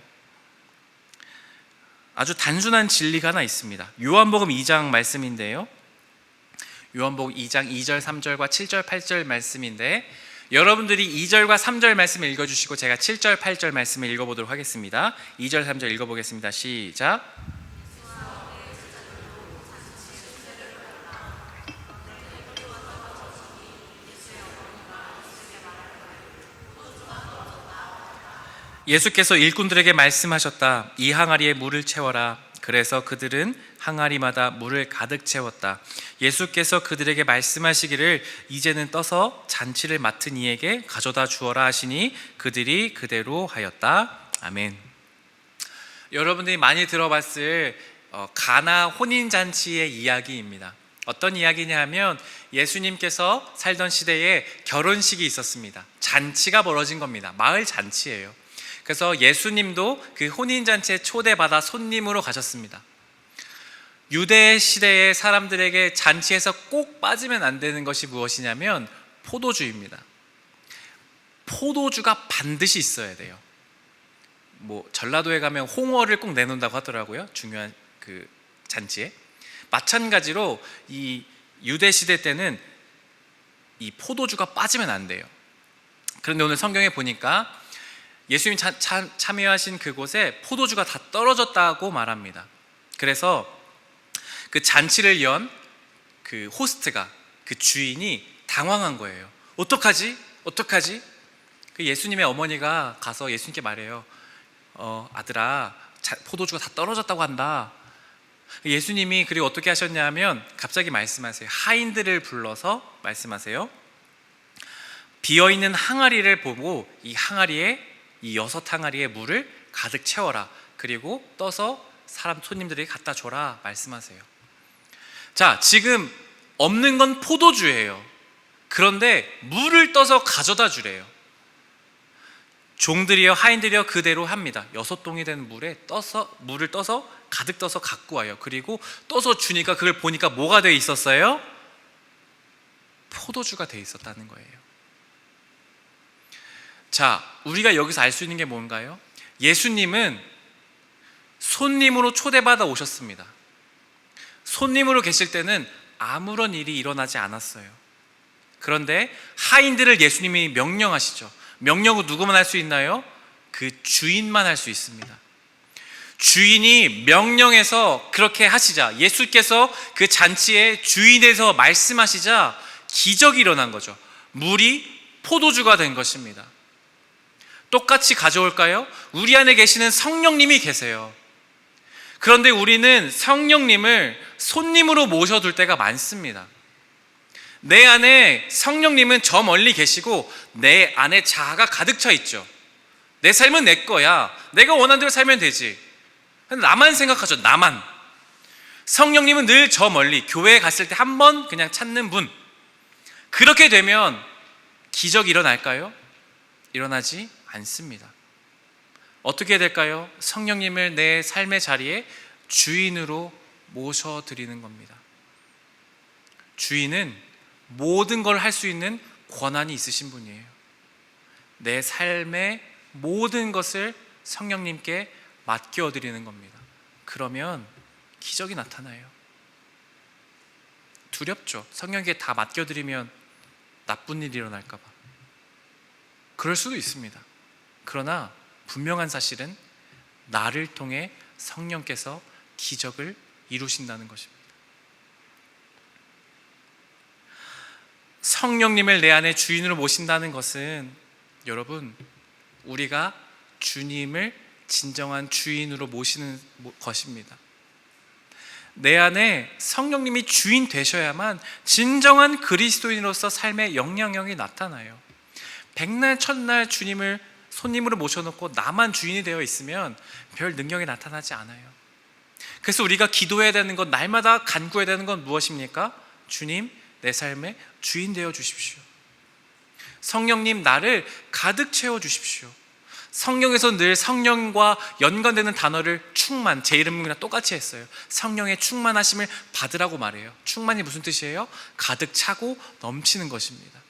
아주 단순한 진리가 하나 있습니다. 요한복음 2장 말씀인데요. 요한복음 2장 2절, 3절과 7절, 8절 말씀인데 여러분들이 2절과 3절 말씀을 읽어주시고 제가 7절, 8절 말씀을 읽어보도록 하겠습니다. 2절, 3절 읽어보겠습니다. 시작. 예수께서 일꾼들에게 말씀하셨다. 이 항아리에 물을 채워라. 그래서 그들은 항아리마다 물을 가득 채웠다. 예수께서 그들에게 말씀하시기를 이제는 떠서 잔치를 맡은 이에게 가져다 주어라 하시니 그들이 그대로 하였다. 아멘. 여러분들이 많이 들어봤을 가나 혼인잔치의 이야기입니다. 어떤 이야기냐 하면 예수님께서 살던 시대에 결혼식이 있었습니다. 잔치가 벌어진 겁니다. 마을 잔치예요. 그래서 예수님도 그 혼인잔치에 초대받아 손님으로 가셨습니다. 유대 시대의 사람들에게 잔치에서 꼭 빠지면 안 되는 것이 무엇이냐면 포도주입니다. 포도주가 반드시 있어야 돼요. 전라도에 가면 홍어를 꼭 내놓는다고 하더라고요. 중요한 그 잔치에. 마찬가지로 이 유대 시대 때는 이 포도주가 빠지면 안 돼요. 그런데 오늘 성경에 보니까 예수님이 참여하신 그곳에 포도주가 다 떨어졌다고 말합니다. 그래서 그 잔치를 연 그 호스트가, 그 주인이 당황한 거예요. 어떡하지? 그 예수님의 어머니가 가서 예수님께 말해요. 아들아, 포도주가 다 떨어졌다고 한다. 예수님이 그리고 어떻게 하셨냐면 갑자기 말씀하세요. 하인들을 불러서 말씀하세요. 비어있는 항아리를 보고 이 6항아리에 물을 가득 채워라. 그리고 떠서 손님들에게 갖다 줘라 말씀하세요. 자, 지금 없는 건 포도주예요. 그런데 물을 떠서 가져다 주래요. 종들이요, 하인들이요, 그대로 합니다. 6동이 된 물을 떠서 가득 떠서 갖고 와요. 그리고 떠서 주니까 그걸 보니까 뭐가 돼 있었어요? 포도주가 돼 있었다는 거예요. 자, 우리가 여기서 알 수 있는 게 뭔가요? 예수님은 손님으로 초대받아 오셨습니다. 손님으로 계실 때는 아무런 일이 일어나지 않았어요. 그런데 하인들을 예수님이 명령하시죠. 명령은 누구만 할 수 있나요? 그 주인만 할 수 있습니다. 주인이 명령해서 그렇게 하시자, 예수께서 그 잔치의 주인에서 말씀하시자 기적이 일어난 거죠. 물이 포도주가 된 것입니다. 똑같이 가져올까요? 우리 안에 계시는 성령님이 계세요. 그런데 우리는 성령님을 손님으로 모셔둘 때가 많습니다. 내 안에 성령님은 저 멀리 계시고 내 안에 자아가 가득 차 있죠. 내 삶은 내 거야. 내가 원하는 대로 살면 되지. 나만 생각하죠. 나만. 성령님은 늘 저 멀리 교회에 갔을 때 한 번 그냥 찾는 분. 그렇게 되면 기적이 일어날까요? 일어나지 않습니다. 어떻게 해야 될까요? 성령님을 내 삶의 자리에 주인으로 모셔드리는 겁니다. 주인은 모든 걸 할 수 있는 권한이 있으신 분이에요. 내 삶의 모든 것을 성령님께 맡겨드리는 겁니다. 그러면 기적이 나타나요. 두렵죠. 성령에게 다 맡겨드리면 나쁜 일이 일어날까 봐. 그럴 수도 있습니다. 그러나 분명한 사실은 나를 통해 성령께서 기적을 이루신다는 것입니다. 성령님을 내 안에 주인으로 모신다는 것은 여러분, 우리가 주님을 진정한 주인으로 모시는 것입니다. 내 안에 성령님이 주인 되셔야만 진정한 그리스도인으로서 삶의 영향력이 나타나요. 백날 첫날 주님을 손님으로 모셔놓고 나만 주인이 되어 있으면 별 능력이 나타나지 않아요. 그래서 우리가 기도해야 되는 것, 날마다 간구해야 되는 건 무엇입니까? 주님, 내 삶의 주인 되어 주십시오. 성령님, 나를 가득 채워 주십시오. 성령에서 늘 성령과 연관되는 단어를 충만, 제 이름이랑 똑같이 했어요. 성령의 충만하심을 받으라고 말해요. 충만이 무슨 뜻이에요? 가득 차고 넘치는 것입니다.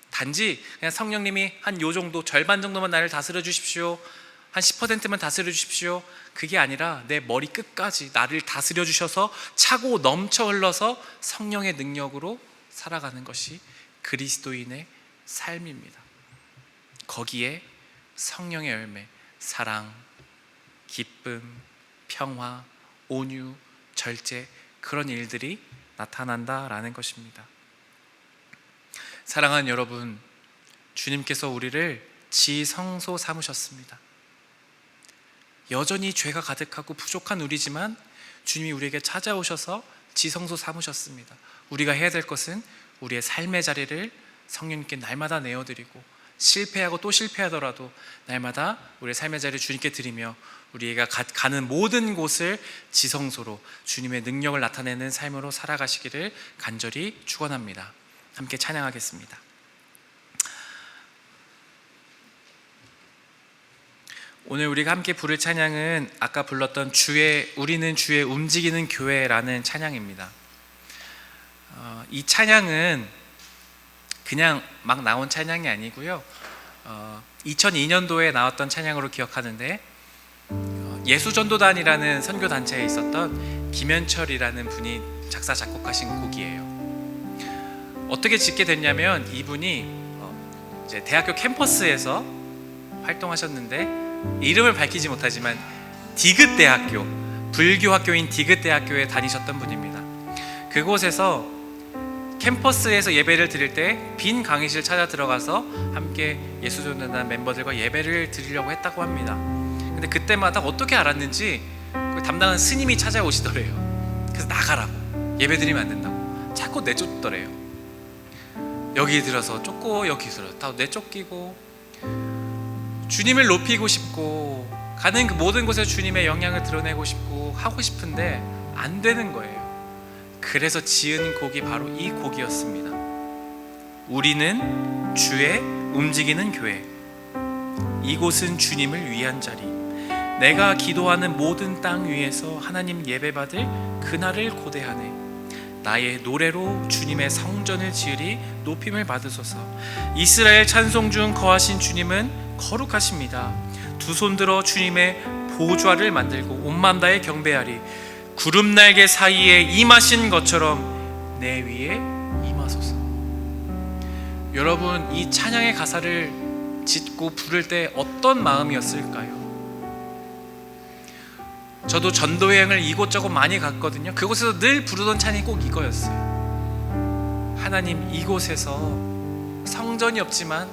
단지 그냥 성령님이 한 요 정도, 절반 정도만 나를 다스려 주십시오, 한 10%만 다스려 주십시오, 그게 아니라 내 머리 끝까지 나를 다스려 주셔서 차고 넘쳐 흘러서 성령의 능력으로 살아가는 것이 그리스도인의 삶입니다. 거기에 성령의 열매, 사랑, 기쁨, 평화, 온유, 절제, 그런 일들이 나타난다라는 것입니다. 사랑하는 여러분, 주님께서 우리를 지성소 삼으셨습니다. 여전히 죄가 가득하고 부족한 우리지만 주님이 우리에게 찾아오셔서 지성소 삼으셨습니다. 우리가 해야 될 것은 우리의 삶의 자리를 성령님께 날마다 내어드리고, 실패하고 또 실패하더라도 날마다 우리의 삶의 자리를 주님께 드리며 우리가 가는 모든 곳을 지성소로 주님의 능력을 나타내는 삶으로 살아가시기를 간절히 축원합니다. 함께 찬양하겠습니다. 오늘 우리가 함께 부를 찬양은 아까 불렀던 우리는 주의 움직이는 교회라는 찬양입니다. 이 찬양은 그냥 막 나온 찬양이 아니고요, 2002년도에 나왔던 찬양으로 기억하는데, 예수전도단이라는 선교단체에 있었던 김현철이라는 분이 작사 작곡하신 곡이에요. 어떻게 짓게 됐냐면, 이분이 이제 대학교 캠퍼스에서 활동하셨는데 이름을 밝히지 못하지만 디귿대학교, 불교학교인 디귿대학교에 다니셨던 분입니다. 그곳에서 캠퍼스에서 예배를 드릴 때 빈 강의실 찾아 들어가서 함께 예수전도단 멤버들과 예배를 드리려고 했다고 합니다. 근데 그때마다 어떻게 알았는지 그 담당한 스님이 찾아오시더래요. 그래서 나가라고, 예배 드리면 안 된다고 자꾸 내쫓더래요. 여기 들어서 쫓고 여기 들어서 다 내쫓기고, 주님을 높이고 싶고 가는 그 모든 곳에 주님의 영향을 드러내고 싶고 하고 싶은데 안 되는 거예요. 그래서 지은 곡이 바로 이 곡이었습니다. 우리는 주의 움직이는 교회, 이곳은 주님을 위한 자리, 내가 기도하는 모든 땅 위에서 하나님 예배받을 그날을 고대하네. 나의 노래로 주님의 성전을 지으리 높임을 받으소서. 이스라엘 찬송 중 거하신 주님은 거룩하십니다. 두 손 들어 주님의 보좌를 만들고 온 마음 다해 경배하리. 구름 날개 사이에 임하신 것처럼 내 위에 임하소서. 여러분, 이 찬양의 가사를 짓고 부를 때 어떤 마음이었을까요? 저도 전도여행을 이곳저곳 많이 갔거든요. 그곳에서 늘 부르던 찬양이 꼭 이거였어요. 하나님, 이곳에서 성전이 없지만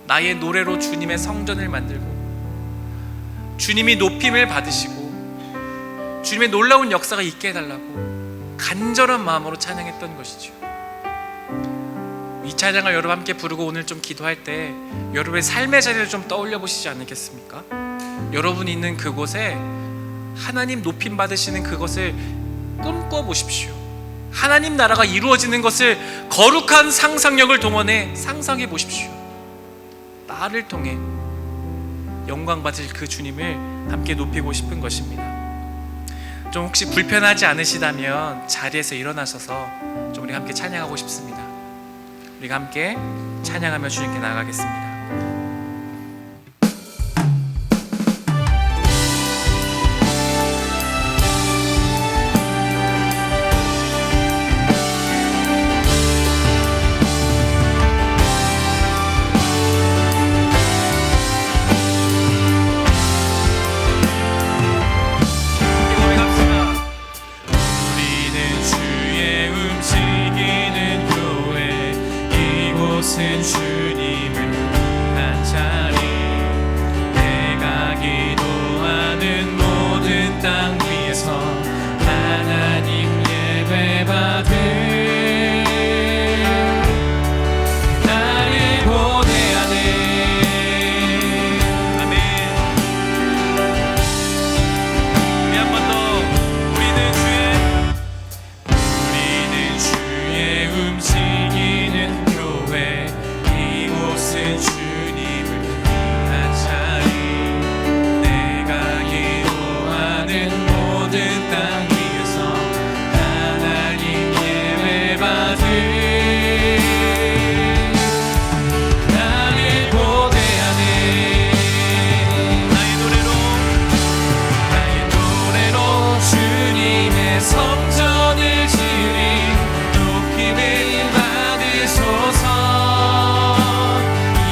나의 노래로 주님의 성전을 만들고 주님이 높임을 받으시고 주님의 놀라운 역사가 있게 해달라고 간절한 마음으로 찬양했던 것이죠. 이 찬양을 여러분 함께 부르고 오늘 좀 기도할 때 여러분의 삶의 자리를 좀 떠올려 보시지 않겠습니까? 여러분이 있는 그곳에 하나님 높임 받으시는 그것을 꿈꿔 보십시오. 하나님 나라가 이루어지는 것을 거룩한 상상력을 동원해 상상해 보십시오. 나를 통해 영광 받을 그 주님을 함께 높이고 싶은 것입니다. 좀 혹시 불편하지 않으시다면 자리에서 일어나셔서 좀 우리가 함께 찬양하고 싶습니다. 우리가 함께 찬양하며 주님께 나아가겠습니다. 주님을 위한 자리, 내가 기도하는 모든 땅 위에서 하나님 예배받을 나를 고대하네. 아멘. 우리 한 번 더. 우리는 주의 움직이는 교회, 이곳은 주님을 위한 자리, 내가 기도하는 모든 땅 위에서 하나님 예배받을 나를 고대하네. 나의 노래로 주님의 성전을 지으리, 높임을 받으소서.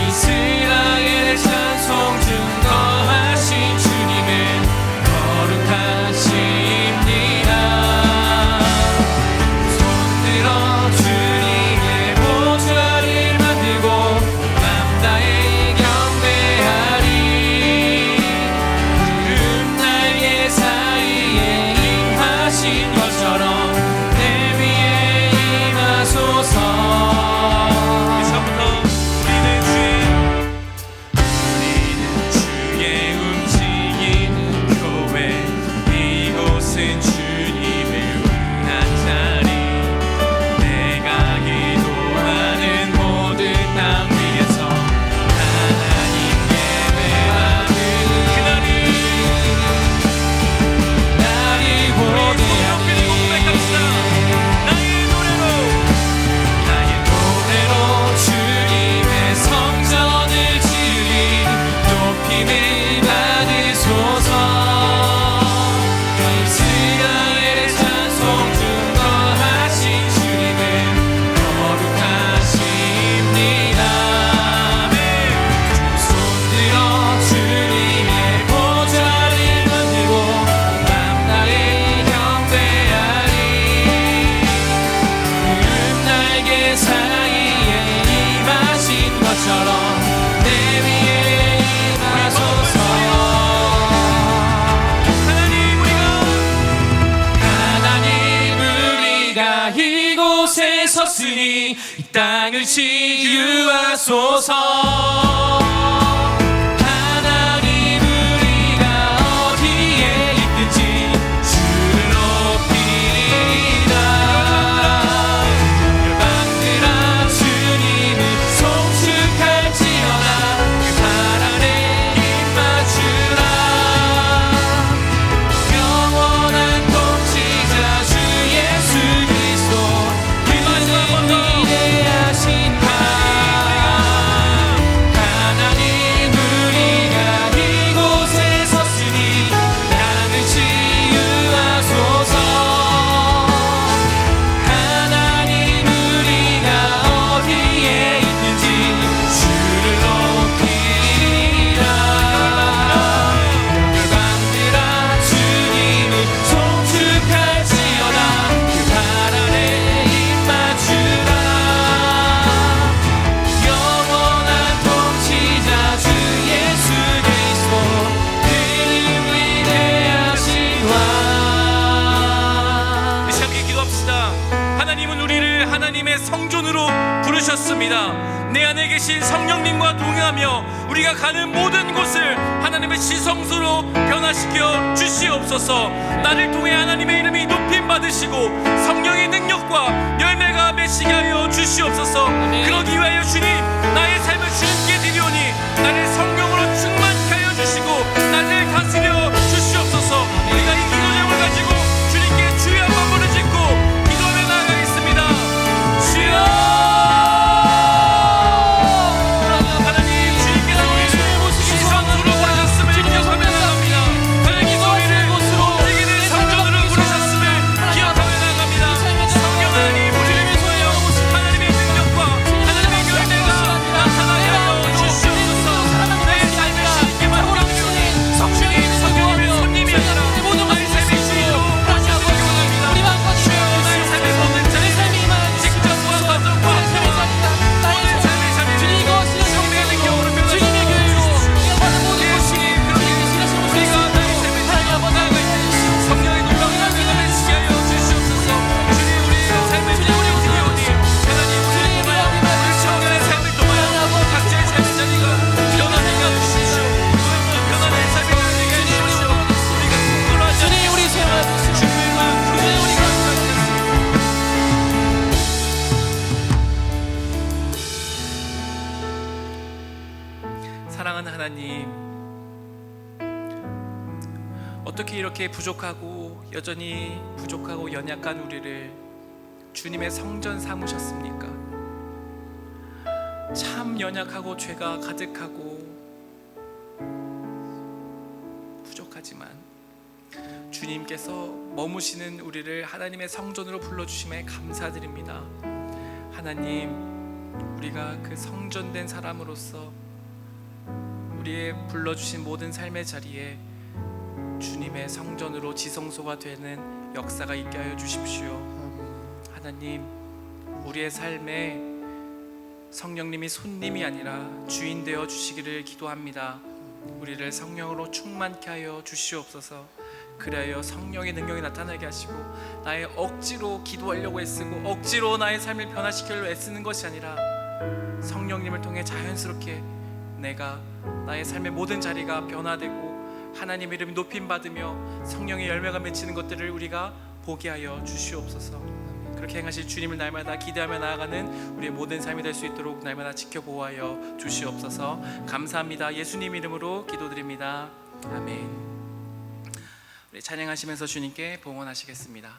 이스라엘의 찬송 증거하신 주님은 거룩하십니다. 손들어 주님의 보좌를 만들고 맘 다해 경배하리. 구름 날개 사이에 임하신 것처럼 내 위에 임하소서. 우리는 주의 움직이는 교회, 이곳은 주님을 위한 자리, 내가 기도하는 모든 땅 위에서 하나님 예배하는 그날이 나를 고대하니. 나의 노래로 주님의 성전을 지으리, 높임을 받으소서. 이스라엘의 찬송 증거하신 주님은 거룩하십니다. 손들어 주님의 보좌를 만들고 맘 다해 경배하리. 구름 날개 사이에 임하신 것처럼 내 위에 임하소서. 하나님 우리가 이곳에 섰으니 이 땅을 치유하소서. 하나님 우리가 어디에 있든지 주를 높이리라. 열방들아 주님을 송축할지어다. 그 발 아래 입 맞추라. 영원한 통치자 주 예수 그리스도, 그는 위대하신 가. 하나님 우리가 이곳에 섰으니 땅을 치유하소서. 하나님 우리가 어디에 있는지 주를 높이리라. 열방들아 주님을 송축할지어다. 그 발 아래 입 맞추라. 영원한 통치자 주 예수 그리스도, 그는 위대하신 왕. 우리 함께 기도합시다. 하나님은 우리를 하나님의 성전으로 부르셨습니다. 내 안에 계신 성령님과 동행하며 우리가 가는 모든 곳을 하나님의 지성소로 변화시켜 주시옵소서. 나를 통해 하나님의 이름이 높임 받으시고 성령의 능력과 열매가 맺히게 하여 주시옵소서. 그러기 위하여 주님, 나의 삶을 주님께 드리오니 나를 성령으로 충만케 하여 주시고 나를 다스려 주시옵소서. 우리가 이 기도 제목을 가지고 주님께 주여 한번 부르짖고 기도하며 나아가겠습니다. 주여, 사랑하는 하나님, 어떻게 이렇게 부족하고 여전히 부족하고 연약한 우리를 주님의 성전 삼으셨습니까? 참 연약하고 죄가 가득하고 부족하지만 주님께서 머무시는 우리를 하나님의 성전으로 불러주심에 감사드립니다. 하나님, 우리가 그 성전된 사람으로서 우리의 불러주신 모든 삶의 자리에 주님의 성전으로 지성소가 되는 역사가 있게 하여 주십시오. 하나님, 우리의 삶에 성령님이 손님이 아니라 주인 되어 주시기를 기도합니다. 우리를 성령으로 충만케 하여 주시옵소서. 그래야 성령의 능력이 나타나게 하시고 나의 억지로 기도하려고 애쓰고 억지로 나의 삶을 변화시키려고 애쓰는 것이 아니라 성령님을 통해 자연스럽게 내가 나의 삶의 모든 자리가 변화되고 하나님의 이름이 높임받으며 성령의 열매가 맺히는 것들을 우리가 보게 하여 주시옵소서. 그렇게 행하실 주님을 날마다 기대하며 나아가는 우리의 모든 삶이 될 수 있도록 날마다 지켜보호하여 주시옵소서. 감사합니다. 예수님 이름으로 기도드립니다. 아멘. 우리 찬양하시면서 주님께 봉헌하시겠습니다.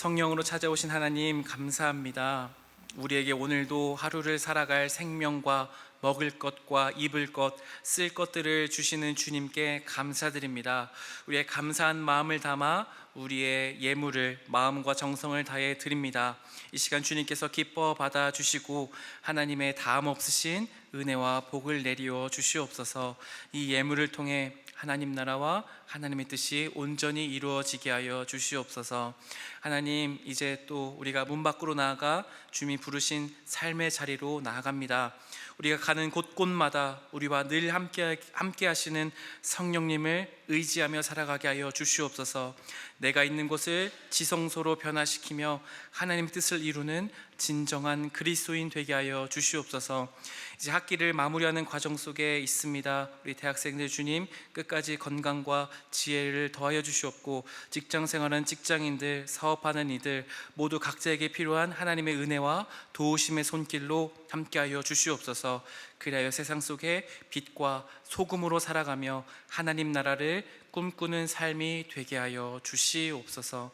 성령으로 찾아오신 하나님, 감사합니다. 우리에게 오늘도 하루를 살아갈 생명과 먹을 것과 입을 것, 쓸 것들을 주시는 주님께 감사드립니다. 우리의 감사한 마음을 담아 우리의 예물을 마음과 정성을 다해 드립니다. 이 시간 주님께서 기뻐 받아주시고 하나님의 다함 없으신 은혜와 복을 내리어 주시옵소서. 이 예물을 통해 하나님 나라와 하나님의 뜻이 온전히 이루어지게 하여 주시옵소서. 하나님, 이제 또 우리가 문 밖으로 나아가 주님이 부르신 삶의 자리로 나아갑니다. 우리가 가는 곳곳마다 우리와 늘 함께 하시는 성령님을 의지하며 살아가게 하여 주시옵소서. 내가 있는 곳을 지성소로 변화시키며 하나님의 뜻을 이루는 진정한 그리스도인 되게 하여 주시옵소서. 이제 학기를 마무리하는 과정 속에 있습니다. 우리 대학생들 주님 끝까지 건강과 지혜를 더하여 주시옵고, 직장 생활하는 직장인들, 사업하는 이들 모두 각자에게 필요한 하나님의 은혜와 도우심의 손길로 함께하여 주시옵소서. 그리하여 세상 속에 빛과 소금으로 살아가며 하나님 나라를 꿈꾸는 삶이 되게 하여 주시옵소서.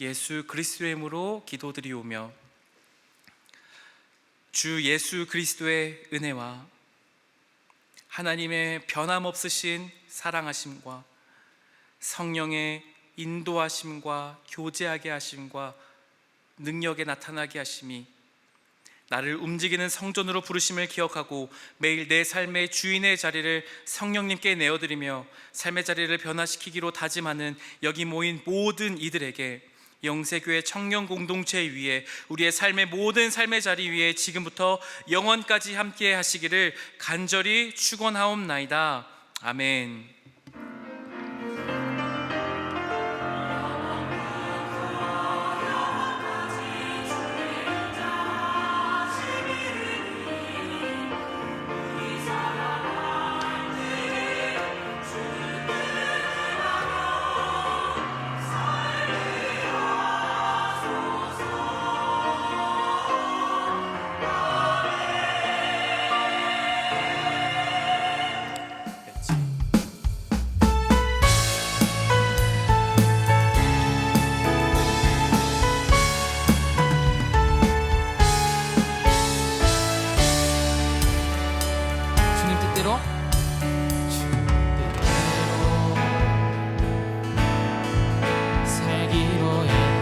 예수 그리스도의 이름으로 기도드리오며, 주 예수 그리스도의 은혜와 하나님의 변함없으신 사랑하심과 성령의 인도하심과 교제하게 하심과 능력에 나타나게 하심이 나를 움직이는 성전으로 부르심을 기억하고 매일 내 삶의 주인의 자리를 성령님께 내어드리며 삶의 자리를 변화시키기로 다짐하는 여기 모인 모든 이들에게 영세교회 청년 공동체 위에 우리의 삶의 모든 삶의 자리 위에 지금부터 영원까지 함께 하시기를 간절히 축원하옵나이다. 아멘. 주님 뜻대로 살기로 했네.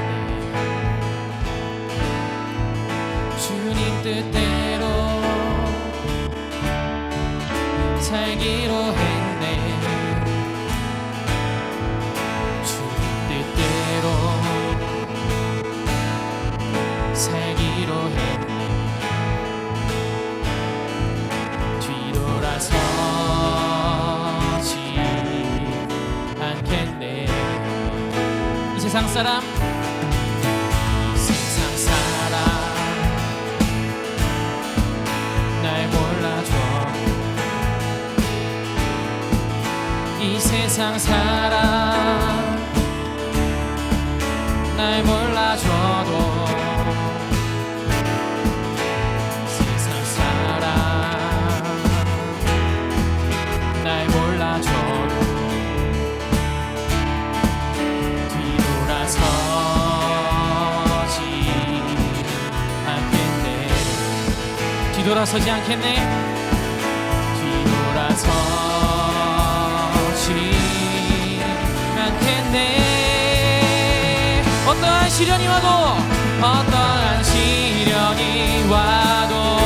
주님 뜻대로 살기로 했네. 주님 뜻대로 살기로 했네. 뒤돌아서지 않겠네. 이 세상 사람, 이 세상 사람 날 몰라줘. 이 세상 사람 날 몰라줘도 세상 사람 날 몰라줘도 뒤돌아서지 않겠네. 뒤돌아서지 않겠네. 뒤돌아서지 않겠네. 어떠한 시련이 와도, 어떠한 시련이 와도,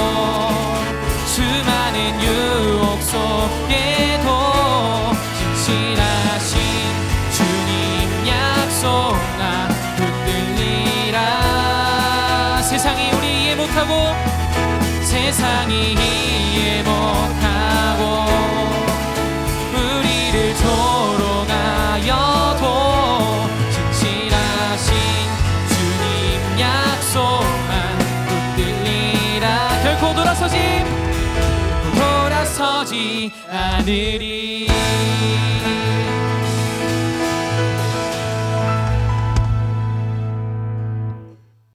수많은 유혹 속에도 진실하신 주님 약속 나 붙들리라. 세상이 우리 이해 못하고, 세상이 이해 못하고 우리를 조롱하여도 진실하신 주님 약속만 붙들리라. 결코 돌아서지 않으리.